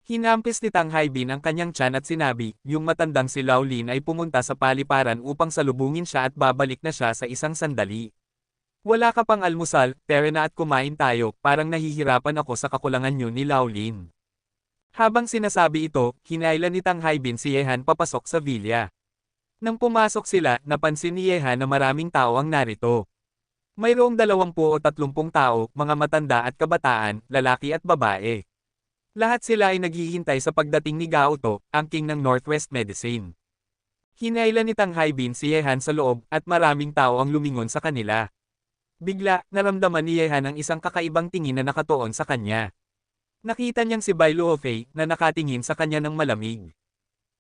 Hinampis ni Tang Haibin ang kanyang tiyan at sinabi, yung matandang si Lao Lin ay pumunta sa paliparan upang salubungin siya at babalik na siya sa isang sandali. Wala ka pang almusal, tara na at kumain tayo, parang nahihirapan ako sa kakulangan niyo ni Lao Lin. Habang sinasabi ito, hinailan ni Tang Haibin si Yehan papasok sa villa. Nang pumasok sila, napansin ni Yehan na maraming tao ang narito. Mayroong 20 o 30 tao, mga matanda at kabataan, lalaki at babae. Lahat sila ay naghihintay sa pagdating ni Gao To, ang king ng Northwest Medicine. Hinailan ni Tang Haibin si Yehan sa loob, at maraming tao ang lumingon sa kanila. Bigla, naramdaman ni Yehan ang isang kakaibang tingin na nakatuon sa kanya. Nakita niyang si Bai Luofei, na nakatingin sa kanya ng malamig.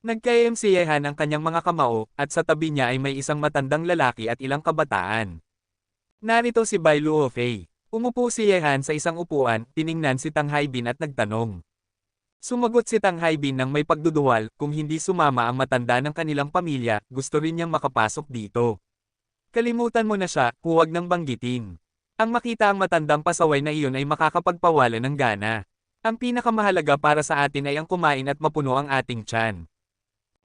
Nagka-M si Yehan ang kanyang mga kamao, at sa tabi niya ay may isang matandang lalaki at ilang kabataan. Narito si Bai Luofei. Umupo si Yehan sa isang upuan, tiningnan si Tang Haibin at nagtanong. Sumagot si Tang Haibin ng may pagduduwal, kung hindi sumama ang matanda ng kanilang pamilya, gusto rin niyang makapasok dito. Kalimutan mo na siya, huwag nang banggitin. Ang makita ang matandang pasaway na iyon ay makakapagpawala ng gana. Ang pinakamahalaga para sa atin ay ang kumain at mapuno ang ating tiyan.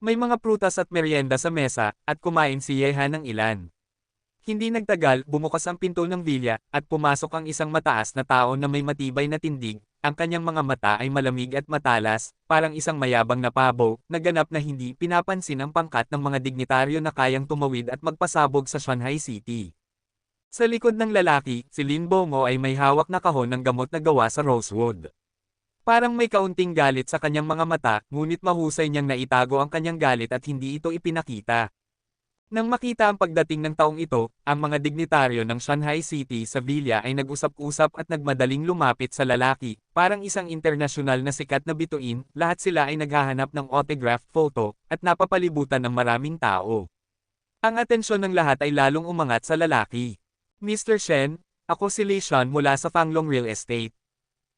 May mga prutas at merienda sa mesa, at kumain si Yehan ng ilan. Hindi nagtagal, bumukas ang pinto ng villa, at pumasok ang isang mataas na tao na may matibay na tindig, ang kanyang mga mata ay malamig at matalas, parang isang mayabang na pabo, na ganap na hindi pinapansin ang pangkat ng mga dignitaryo na kayang tumawid at magpasabog sa Shanghai City. Sa likod ng lalaki, si Lin Bomo ay may hawak na kahon ng gamot na gawa sa rosewood. Parang may kaunting galit sa kanyang mga mata, ngunit mahusay niyang naitago ang kanyang galit at hindi ito ipinakita. Nang makita ang pagdating ng taong ito, ang mga dignitaryo ng Shanghai City sa villa ay nag-usap-usap at nagmadaling lumapit sa lalaki, parang isang internasyonal na sikat na bituin, lahat sila ay naghahanap ng autograph photo, at napapalibutan ng maraming tao. Ang atensyon ng lahat ay lalong umangat sa lalaki. Mr. Shen, ako si Li Shan mula sa Fanglong Real Estate.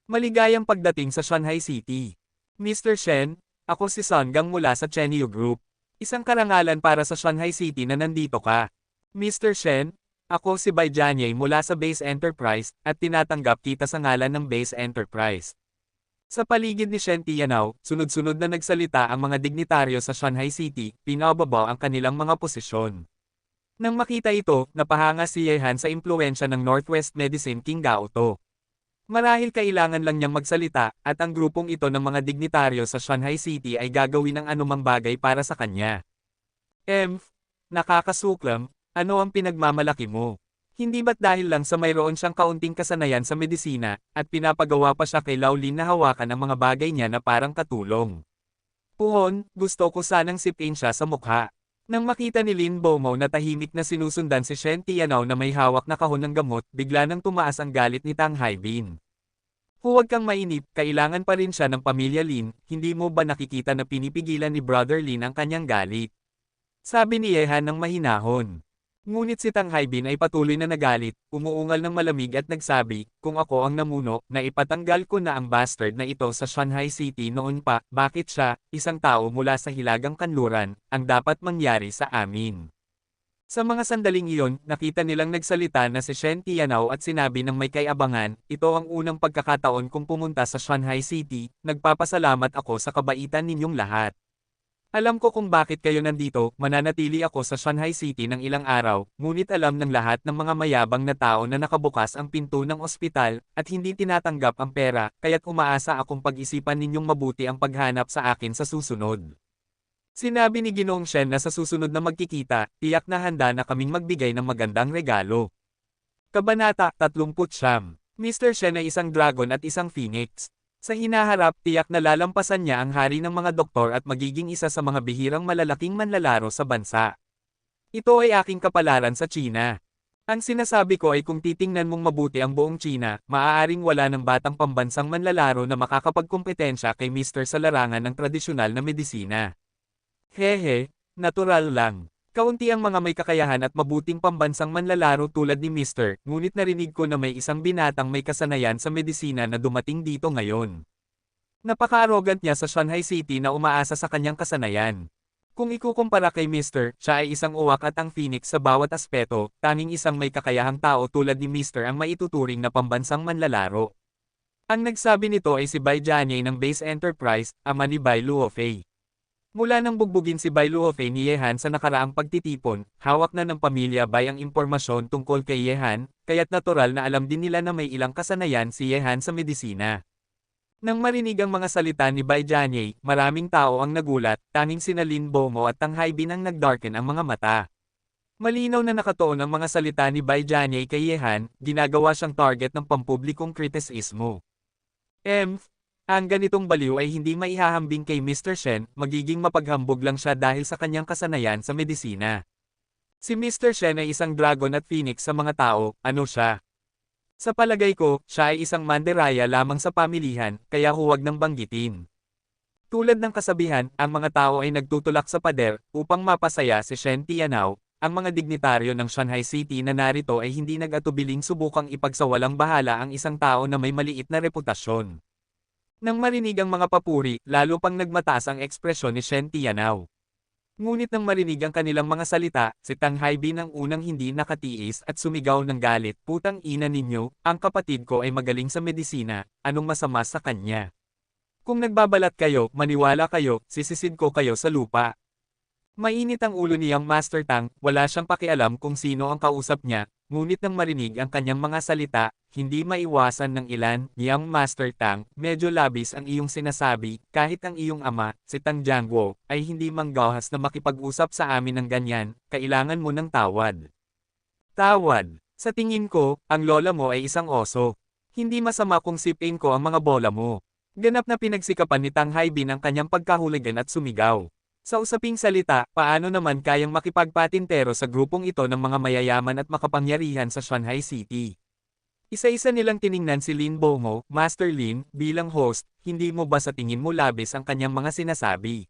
Maligayang pagdating sa Shanghai City. Mr. Shen, ako si Sun Gang mula sa Chenyu Group. Isang karangalan para sa Shanghai City na nandito ka. Mr. Shen, ako si Bai Jianye mula sa Base Enterprise, at tinatanggap kita sa ngalan ng Base Enterprise. Sa paligid ni Shen Tianao, sunod-sunod na nagsalita ang mga dignitaryo sa Shanghai City, pinababaw ang kanilang mga posisyon. Nang makita ito, napahanga si Yehan sa impluwensya ng Northwest Medicine King Gao To. Marahil kailangan lang niyang magsalita, at ang grupong ito ng mga dignitaryo sa Shanghai City ay gagawin ang anumang bagay para sa kanya. Nakakasuklam, ano ang pinagmamalaki mo? Hindi ba't dahil lang sa mayroon siyang kaunting kasanayan sa medisina, at pinapagawa pa siya kay Lao Lin na hawakan ang mga bagay niya na parang katulong? Puhon, gusto ko sanang sipin siya sa mukha. Nang makita ni Lin Bomo na tahimik na sinusundan si Shen Tianao na may hawak na kahon ng gamot, bigla nang tumaas ang galit ni Tang Haibin. Huwag kang mainip, kailangan pa rin siya ng pamilya Lin, hindi mo ba nakikita na pinipigilan ni Brother Lin ang kanyang galit? Sabi ni Yehan ng mahinahon. Ngunit si Tang Haibin ay patuloy na nagalit, umuungal ng malamig at nagsabi, kung ako ang namuno, na ipatanggal ko na ang bastard na ito sa Shanghai City noon pa, bakit siya, isang tao mula sa hilagang kanluran, ang dapat mangyari sa amin? Sa mga sandaling iyon, nakita nilang nagsalita na si Shen Tianao at sinabi ng may kaiabangan, ito ang unang pagkakataon kong pumunta sa Shanghai City, nagpapasalamat ako sa kabaitan ninyong lahat. Alam ko kung bakit kayo nandito, mananatili ako sa Shanghai City ng ilang araw, ngunit alam ng lahat ng mga mayabang na tao na nakabukas ang pinto ng ospital, at hindi tinatanggap ang pera, kaya't umaasa akong pag-isipan ninyong mabuti ang paghanap sa akin sa susunod. Sinabi ni Ginoong Shen na sa susunod na magkikita, tiyak na handa na kaming magbigay ng magandang regalo. Kabanata 39. Mr. Shen ay isang dragon at isang phoenix. Sa hinaharap, tiyak na lalampasan niya ang hari ng mga doktor at magiging isa sa mga bihirang malalaking manlalaro sa bansa. Ito ay aking kapalaran sa China. Ang sinasabi ko ay kung titingnan mong mabuti ang buong China, maaaring wala ng batang pambansang manlalaro na makakapagkompetensya kay Mr. sa larangan ng tradisyonal na medisina. Hehe, natural lang. Kaunti ang mga may kakayahan at mabuting pambansang manlalaro tulad ni Mr., ngunit narinig ko na may isang binatang may kasanayan sa medisina na dumating dito ngayon. Napaka-arrogant niya sa Shanghai City na umaasa sa kanyang kasanayan. Kung ikukumpara kay Mr., siya ay isang uwak at ang Phoenix sa bawat aspeto, tanging isang may kakayahang tao tulad ni Mr. ang maituturing na pambansang manlalaro. Ang nagsabi nito ay si Bai Jianye ng Base Enterprise, ama ni Bai Luofei. Mula nang bugbugin si Bai Luofei ni Yehan sa nakaraang pagtitipon, hawak na ng pamilya Bai ang impormasyon tungkol kay Yehan, kaya't natural na alam din nila na may ilang kasanayan si Yehan sa medisina. Nang marinig ang mga salita ni Bai Jianye, maraming tao ang nagulat, tanging sina Lin Bomo at Tang Haibin ang nagdarken ang mga mata. Malinaw na nakatuon ang mga salita ni Bai Jianye kay Yehan, ginagawa siyang target ng pampublikong kritisismo. Ang ganitong baliw ay hindi maihahambing kay Mr. Shen, magiging mapaghambog lang siya dahil sa kanyang kasanayan sa medisina. Si Mr. Shen ay isang dragon at phoenix sa mga tao, ano siya? Sa palagay ko, siya ay isang mandiraya lamang sa pamilihan, kaya huwag nang banggitin. Tulad ng kasabihan, ang mga tao ay nagtutulak sa pader, upang mapasaya si Shen Tianao, ang mga dignitaryo ng Shanghai City na narito ay hindi nag-atubiling subukang ipagsawalang bahala ang isang tao na may maliit na reputasyon. Nang marinig ang mga papuri, lalo pang nagmataas ang ekspresyon ni Shen Tianao. Ngunit nang marinig ang kanilang mga salita, si Tang Haibin ang unang hindi nakatiis at sumigaw ng galit, "Putang ina ninyo, ang kapatid ko ay magaling sa medisina, anong masama sa kanya? Kung nagbabalat kayo, maniwala kayo, sisisid ko kayo sa lupa." Mainit ang ulo niyang Master Tang, wala siyang pakialam kung sino ang kausap niya, ngunit nang marinig ang kanyang mga salita, hindi maiwasan ng ilan, "Yang Master Tang, medyo labis ang iyong sinasabi, kahit ang iyong ama, si Tang Jiangguo, ay hindi manggahas na makipag-usap sa amin ng ganyan, kailangan mo ng tawad." Tawad. Sa tingin ko, ang lola mo ay isang oso. Hindi masama kung sipin ko ang mga bola mo. Ganap na pinagsikapan ni Tang Haibin ang kanyang pagkahuligan at sumigaw. Sa usaping salita, paano naman kayang makipagpatintero sa grupong ito ng mga mayayaman at makapangyarihan sa Shanghai City? Isa-isa nilang tiningnan si Lin Bomo, Master Lin, bilang host, hindi mo ba sa tingin mo labis ang kanyang mga sinasabi?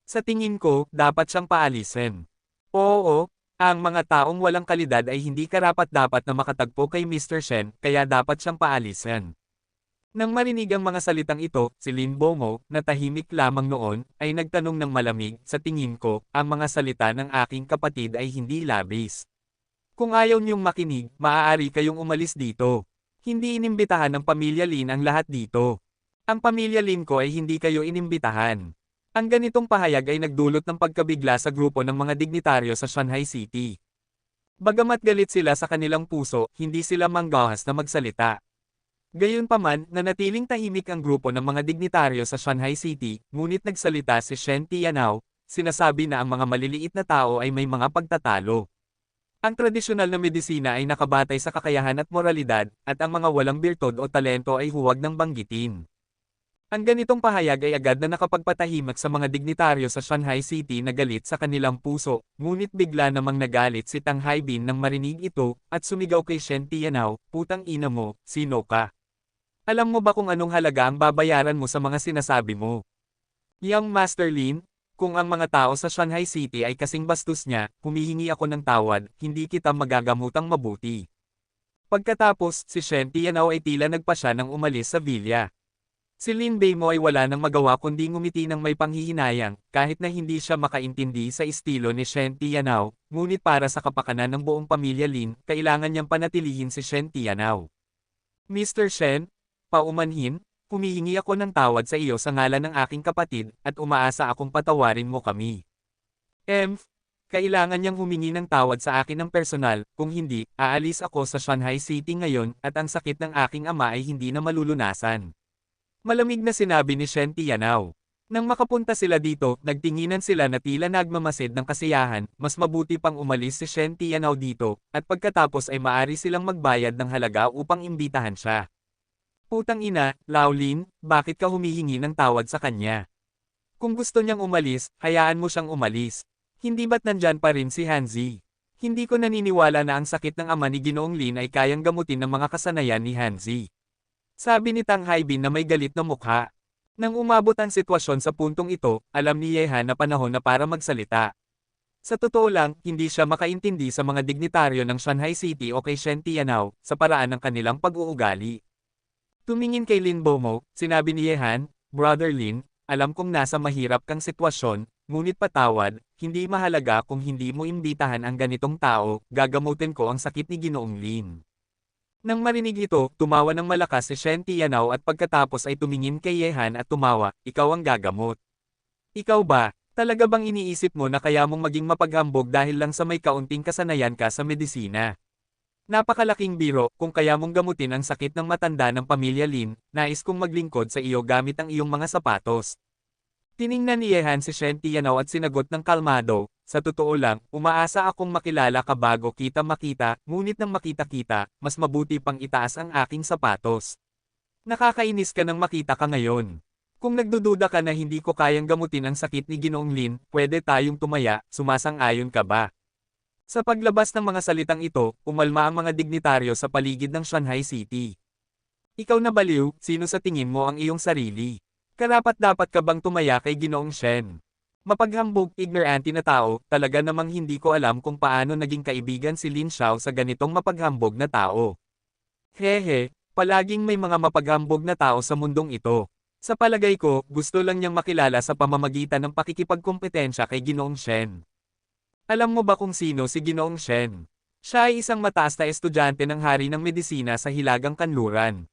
Sa tingin ko, dapat siyang paalisin. Oo, ang mga taong walang kalidad ay hindi karapat-dapat na makatagpo kay Mr. Shen, kaya dapat siyang paalisin. Nang marinig ang mga salitang ito, si Lin Bomo, na tahimik lamang noon, ay nagtanong ng malamig, "Sa tingin ko, ang mga salita ng aking kapatid ay hindi labis. Kung ayaw niyong makinig, maaari kayong umalis dito. Hindi inimbitahan ng pamilya Lin ang lahat dito. Ang pamilya Lin ko ay hindi kayo inimbitahan." Ang ganitong pahayag ay nagdulot ng pagkabigla sa grupo ng mga dignitaryo sa Shanghai City. Bagamat galit sila sa kanilang puso, hindi sila manggahas na magsalita. Gayunpaman, nanatiling tahimik ang grupo ng mga dignitaryo sa Shanghai City, ngunit nagsalita si Shen Tianao, sinasabi na ang mga maliliit na tao ay may mga pagtatalo. Ang tradisyonal na medisina ay nakabatay sa kakayahan at moralidad, at ang mga walang birtod o talento ay huwag nang banggitin. Ang ganitong pahayag ay agad na nakapagpatahimik sa mga dignitaryo sa Shanghai City na galit sa kanilang puso, ngunit bigla namang nagalit si Tang Haibin nang marinig ito, at sumigaw kay Shen Tianao, "Putang ina mo, sino ka? Alam mo ba kung anong halaga ang babayaran mo sa mga sinasabi mo? Yang Master Lin, kung ang mga tao sa Shanghai City ay kasing bastos niya, humihingi ako ng tawad, hindi kita magagamutang mabuti." Pagkatapos, si Shen Tianao ay tila nagpasya nang umalis sa villa. Si Lin Beimo ay wala nang magawa kundi ngumiti ng may panghihinayang, kahit na hindi siya makaintindi sa estilo ni Shen Tianao, ngunit para sa kapakanan ng buong pamilya Lin, kailangan niyang panatilihin si Shen Tianao. "Mr. Shen, paumanhin, humihingi ako ng tawad sa iyo sa ngalan ng aking kapatid, at umaasa akong patawarin mo kami. Kailangan niyang humingi ng tawad sa akin ng personal, kung hindi, aalis ako sa Shanghai City ngayon, at ang sakit ng aking ama ay hindi na malulunasan." Malamig na sinabi ni Shen Tianao. Nang makapunta sila dito, nagtinginan sila na tila nagmamasid ng kasiyahan, mas mabuti pang umalis si Shen Tianao dito, at pagkatapos ay maari silang magbayad ng halaga upang imbitahan siya. "Putang ina, Laolin, bakit ka humihingi ng tawad sa kanya? Kung gusto niyang umalis, hayaan mo siyang umalis. Hindi ba't nandyan pa rin si Hanzi? Hindi ko naniniwala na ang sakit ng ama ni Ginoong Lin ay kayang gamutin ng mga kasanayan ni Hanzi." Sabi ni Tang Haibin na may galit na mukha. Nang umabot ang sitwasyon sa puntong ito, alam ni Yehan na panahon na para magsalita. Sa totoo lang, hindi siya makaintindi sa mga dignitaryo ng Shanghai City o kay Shen Tianao, sa paraan ng kanilang pag-uugali. Tumingin kay Lin Bomo, sinabi ni Yehan, "Brother Lin, alam kong nasa mahirap kang sitwasyon, ngunit patawad, hindi mahalaga kung hindi mo imbitahan ang ganitong tao, gagamutin ko ang sakit ni Ginoong Lin. Nang marinig ito, tumawa ng malakas si Shen Tianao at pagkatapos ay tumingin kay Yehan at tumawa, ikaw ang gagamot. Ikaw ba, talaga bang iniisip mo na kaya mong maging mapaghambog dahil lang sa may kaunting kasanayan ka sa medisina? Napakalaking biro, kung kaya mong gamutin ang sakit ng matanda ng pamilya Lin, nais kong maglingkod sa iyo gamit ang iyong mga sapatos. Tiningnan ni Yehan si Shen Tianao at sinagot ng kalmado, sa totoo lang, umaasa akong makilala ka bago kita makita, ngunit nang makita-kita, mas mabuti pang itaas ang aking sapatos. Nakakainis ka nang makita ka ngayon. Kung nagdududa ka na hindi ko kayang gamutin ang sakit ni Ginoong Lin, pwede tayong tumaya, sumasang-ayon ka ba? Sa paglabas ng mga salitang ito, umalma ang mga dignitaryo sa paligid ng Shanghai City. Ikaw na baliw, sino sa tingin mo ang iyong sarili? Karapat-dapat ka bang tumaya kay Ginoong Shen? Mapaghambog, ignorante na tao, talaga namang hindi ko alam kung paano naging kaibigan si Lin Xiao sa ganitong mapaghambog na tao. Hehe, palaging may mga mapaghambog na tao sa mundong ito. Sa palagay ko, gusto lang niyang makilala sa pamamagitan ng pakikipagkompetensya kay Ginoong Shen. Alam mo ba kung sino si Ginoong Shen? Siya ay isang mataas na estudyante ng hari ng medisina sa Hilagang Kanluran.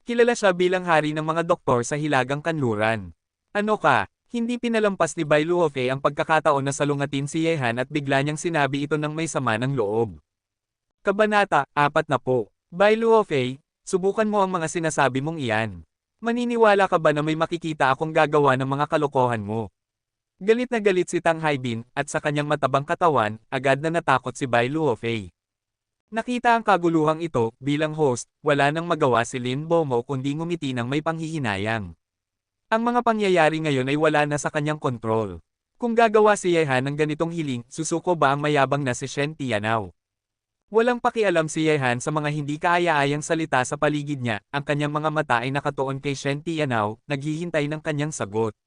Kilala siya bilang hari ng mga doktor sa Hilagang Kanluran. Ano ka? Hindi pinalampas ni Bai Luofei ang pagkakataon na salungatin si Yehan at bigla niyang sinabi ito ng may sama ng loob. Kabanata 40. Bai Luofei, subukan mo ang mga sinasabi mong iyan. Maniniwala ka ba na may makikita akong gagawa ng mga kalokohan mo? Galit na galit si Tang Haibin, at sa kanyang matabang katawan, agad na natakot si Bai Luofei. Nakita ang kaguluhang ito, bilang host, wala nang magawa si Lin Bomo kundi ngumiti ng may panghihinayang. Ang mga pangyayari ngayon ay wala na sa kanyang kontrol. Kung gagawa si Yehan ng ganitong hiling, susuko ba ang mayabang na si Shen Tianao? Walang pakialam si Yehan sa mga hindi kaaya-ayang salita sa paligid niya, ang kanyang mga mata ay nakatuon kay Shen Tianao, naghihintay ng kanyang sagot.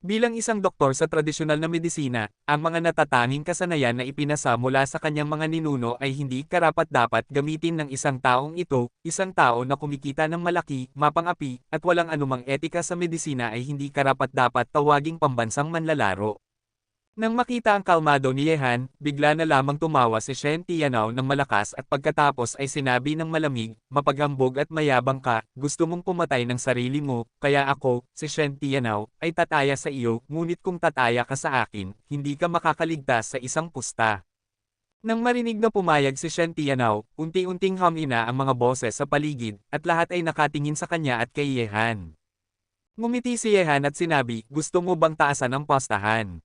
Bilang isang doktor sa tradisyonal na medisina, ang mga natatanging kasanayan na ipinasa mula sa kanyang mga ninuno ay hindi karapat-dapat gamitin ng isang taong ito, isang tao na kumikita ng malaki, mapang-api, at walang anumang etika sa medisina ay hindi karapat-dapat tawaging pambansang manlalaro. Nang makita ang kalmado ni Yehan, bigla na lamang tumawa si Shen Tianao ng malakas at pagkatapos ay sinabi ng malamig, mapaghambog at mayabang ka, gusto mong pumatay ng sarili mo, kaya ako, si Shen Tianao, ay tataya sa iyo, ngunit kung tataya ka sa akin, hindi ka makakaligtas sa isang pusta. Nang marinig na pumayag si Shen Tianao, unti-unting humina ang mga boses sa paligid, at lahat ay nakatingin sa kanya at kay Yehan. Ngumiti si Yehan at sinabi, gusto mo bang taasan ang pustahan?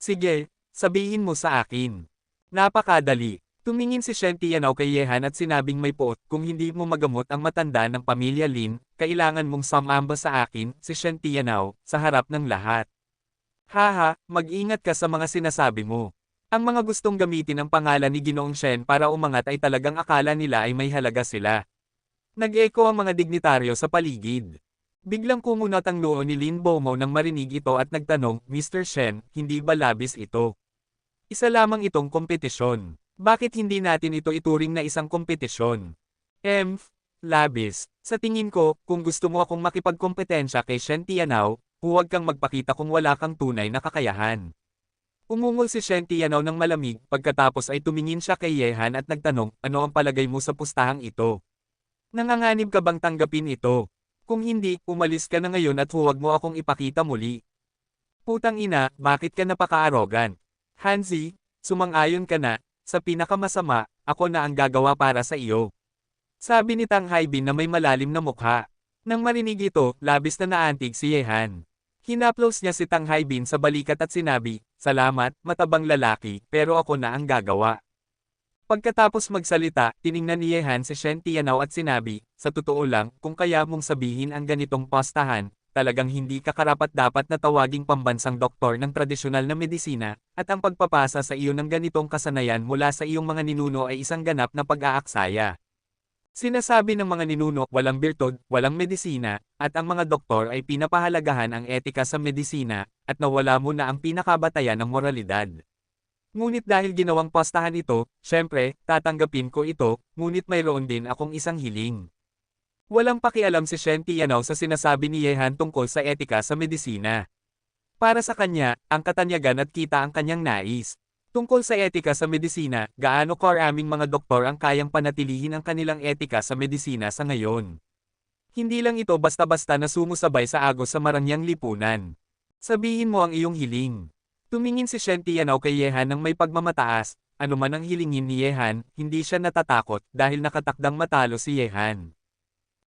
Sige, sabihin mo sa akin. Napakadali. Tumingin si Shen Tianao kay Yehan at sinabing may puot, kung hindi mo magamot ang matanda ng pamilya Lin, kailangan mong sumamba sa akin, si Shen Tianao, sa harap ng lahat. Haha, mag-ingat ka sa mga sinasabi mo. Ang mga gustong gamitin ang pangalan ni Ginoong Shen para umangat ay talagang akala nila ay may halaga sila. Nag-echo ang mga dignitaryo sa paligid. Biglang kumunat ang noo ni Lin Bomo nang marinig ito at nagtanong, Mr. Shen, hindi ba labis ito? Isa lamang itong kompetisyon. Bakit hindi natin ito ituring na isang kompetisyon? Labis. Sa tingin ko, kung gusto mo akong makipagkompetensya kay Shen Tianao, huwag kang magpakita kung wala kang tunay na kakayahan. Umungol si Shen Tianao ng malamig, pagkatapos ay tumingin siya kay Yehan at nagtanong, ano ang palagay mo sa pustahang ito? Nanganganib ka bang tanggapin ito? Kung hindi, umalis ka na ngayon at huwag mo akong ipakita muli. Putang ina, bakit ka napaka-arrogant? Hanzi, sumang-ayon ka na, sa pinakamasama, ako na ang gagawa para sa iyo. Sabi ni Tang Haibin na may malalim na mukha. Nang marinig ito, labis na naantig si Yehan. Hinaplos niya si Tang Haibin sa balikat at sinabi, salamat, matabang lalaki, pero ako na ang gagawa. Pagkatapos magsalita, tiningnan ni Yehan si Shen Tianao at sinabi, sa totoo lang, kung kaya mong sabihin ang ganitong pustahan, talagang hindi ka karapat-dapat na tawaging pambansang doktor ng tradisyonal na medisina, at ang pagpapasa sa iyo ng ganitong kasanayan mula sa iyong mga ninuno ay isang ganap na pag-aaksaya. Sinasabi ng mga ninuno, walang birtud, walang medisina, at ang mga doktor ay pinapahalagahan ang etika sa medisina, at nawala mo na ang pinakabatayan ng moralidad. Ngunit dahil ginawang pustahan ito, syempre, tatanggapin ko ito, ngunit mayroon din akong isang hiling. Walang pakialam si Shen Tianao sa sinasabi ni Yehan tungkol sa etika sa medisina. Para sa kanya, ang katanyagan at kita ang kanyang nais. Tungkol sa etika sa medisina, gaano karaming mga doktor ang kayang panatilihin ang kanilang etika sa medisina sa ngayon? Hindi lang ito basta-basta na sumusabay sa agos sa marangyang lipunan. Sabihin mo ang iyong hiling. Tumingin si Shen Tianao kay Yehan ng may pagmamataas, anuman ang hilingin ni Yehan, hindi siya natatakot dahil nakatakdang matalo si Yehan.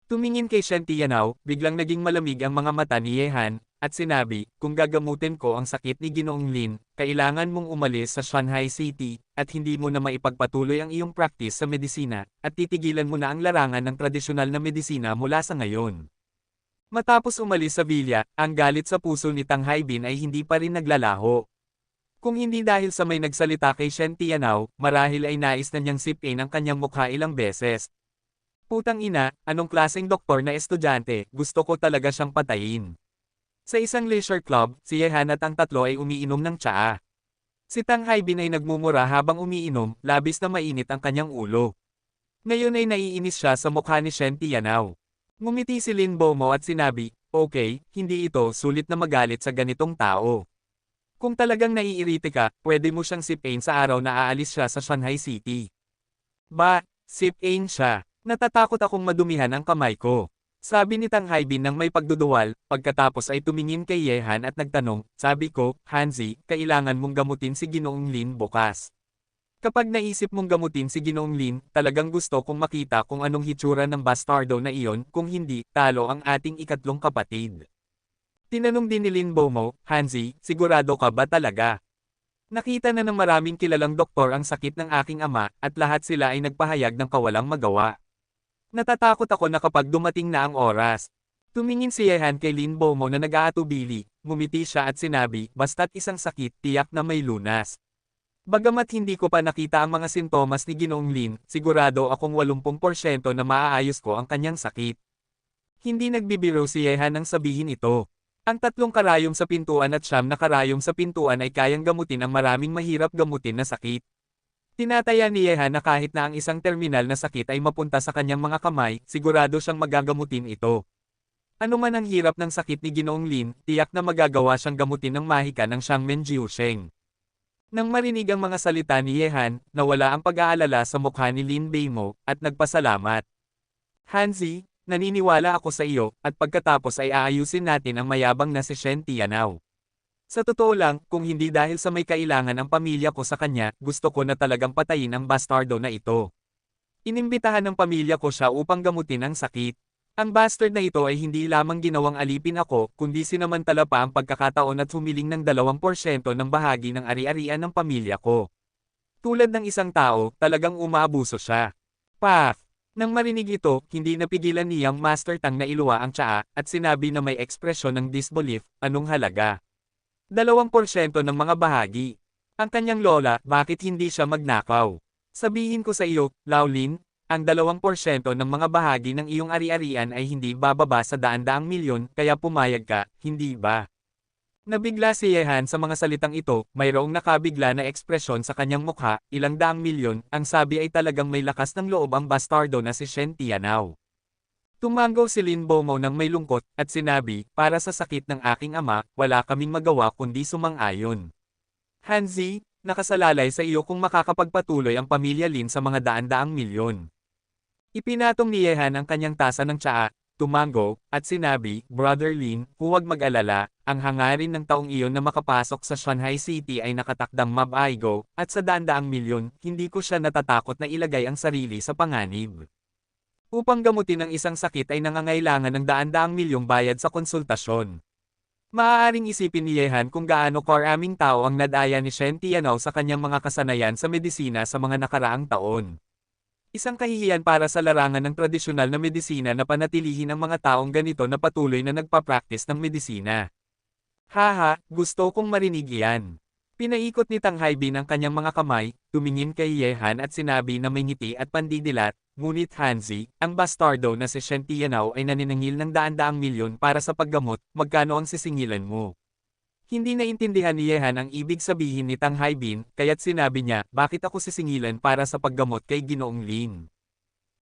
Tumingin kay Shen Tianao, biglang naging malamig ang mga mata ni Yehan, at sinabi, kung gagamutin ko ang sakit ni Ginoong Lin, kailangan mong umalis sa Shanghai City, at hindi mo na maipagpatuloy ang iyong practice sa medisina, at titigilan mo na ang larangan ng tradisyonal na medisina mula sa ngayon. Matapos umalis sa Villa, ang galit sa puso ni Tang Haibin ay hindi pa rin naglalaho. Kung hindi dahil sa may nagsalita kay Shen Tianao, marahil ay nais na niyang sipin ang kanyang mukha ilang beses. Putang ina, anong klaseng doktor na estudyante, gusto ko talaga siyang patayin. Sa isang leisure club, si Yehan at ang tatlo ay umiinom ng tsaa. Si Tang Haibin ay nagmumura habang umiinom, labis na mainit ang kanyang ulo. Ngayon ay naiinis siya sa mukha ni Shen Tianao. Ngumiti si Lin Bomo at sinabi, okay, hindi ito sulit na magalit sa ganitong tao. Kung talagang naiirite ka, pwede mo siyang sipain sa araw na aalis siya sa Shanghai City. Ba, sipain siya. Natatakot akong madumihan ang kamay ko. Sabi ni Tang Haibin ng may pagduduwal, pagkatapos ay tumingin kay Yehan at nagtanong, sabi ko, Hanzi, kailangan mong gamutin si Ginoong Lin bukas. Kapag naisip mong gamutin si Ginoong Lin, talagang gusto kong makita kung anong hitsura ng bastardo na iyon, kung hindi, talo ang ating ikatlong kapatid. Tinanong din ni Lin Bomo, Hanzi, sigurado ka ba talaga? Nakita na ng maraming kilalang doktor ang sakit ng aking ama, at lahat sila ay nagpahayag ng kawalang magawa. Natatakot ako na kapag dumating na ang oras. Tumingin si Yehan kay Lin Bomo na nag-aatubili, ngumiti siya at sinabi, basta't isang sakit, tiyak na may lunas. Bagamat hindi ko pa nakita ang mga sintomas ni Ginoong Lin, sigurado akong 80% na maaayos ko ang kanyang sakit. Hindi nagbibiro si Yehan nang sabihin ito. Ang 3 karayom sa pintuan at 9 na karayom sa pintuan ay kayang gamutin ang maraming mahirap gamutin na sakit. Tinataya ni Yehan na kahit na ang isang terminal na sakit ay mapunta sa kanyang mga kamay, sigurado siyang magagamutin ito. Ano man ang hirap ng sakit ni Ginoong Lin, tiyak na magagawa siyang gamutin ng mahika ng Xiangmen Jiusheng. Nang marinig ang mga salita ni Yehan, nawala ang pag-aalala sa mukha ni Lin Beimo, at nagpasalamat. Hanzi, naniniwala ako sa iyo, at pagkatapos ay aayusin natin ang mayabang na si Shen Tianao. Sa totoo lang, kung hindi dahil sa may kailangan ang pamilya ko sa kanya, gusto ko na talagang patayin ang bastardo na ito. Inimbitahan ng pamilya ko siya upang gamutin ang sakit. Ang bastard na ito ay hindi lamang ginawang alipin ako, kundi sinamantala pa ang pagkakataon at humiling ng 2% ng bahagi ng ari-arian ng pamilya ko. Tulad ng isang tao, talagang umaabuso siya. Paf! Nang marinig ito, hindi napigilan niyang Master Tang na iluwa ang tsaa, at sinabi na may ekspresyon ng disbelief, anong halaga? 2% ng mga bahagi. Ang kanyang lola, bakit hindi siya magnakaw? Sabihin ko sa iyo, Laolin, ang 2% ng mga bahagi ng iyong ari-arian ay hindi bababa sa daan-daang milyon, kaya pumayag ka, hindi ba? Nabigla si Yehan sa mga salitang ito, mayroong nakabigla na ekspresyon sa kanyang mukha, ilang daang milyon, ang sabi ay talagang may lakas ng loob ang bastardo na si Shen Tianao. Tumango si Lin Bomo ng may lungkot, at sinabi, para sa sakit ng aking ama, wala kaming magawa kundi sumang-ayon. Hanzi, nakasalalay sa iyo kung makakapagpatuloy ang pamilya Lin sa mga daan-daang milyon. Ipinatong ni Yehan ang kanyang tasa ng tsaa, tumango, at sinabi, Brother Lin, huwag mag-alala, ang hangarin ng taong iyon na makapasok sa Shanghai City ay nakatakdang mabaigo, at sa daan-daang milyon, hindi ko siya natatakot na ilagay ang sarili sa panganib. Upang gamutin ang isang sakit ay nangangailangan ng daan-daang milyong bayad sa konsultasyon. Maaaring isipin ni Yehan kung gaano karaming tao ang nadaya ni Shen Tianao sa kanyang mga kasanayan sa medisina sa mga nakaraang taon. Isang kahihiyan para sa larangan ng tradisyonal na medisina na panatilihin ang mga taong ganito na patuloy na nagpa-practice ng medisina. Haha, gusto kong marinig iyan. Pinaikot ni Tang Haibin ang kanyang mga kamay, tumingin kay Yehan at sinabi na may ngiti at pandidilat, ngunit Hanzi, ang bastardo na si Shen Tianao ay naniningil ng daan-daang milyon para sa paggamot, magkano ang sisingilan mo? Hindi naintindihan ni Yehan ang ibig sabihin ni Tang Haibin, kaya't sinabi niya, bakit ako sisingilan para sa paggamot kay Ginoong Lin?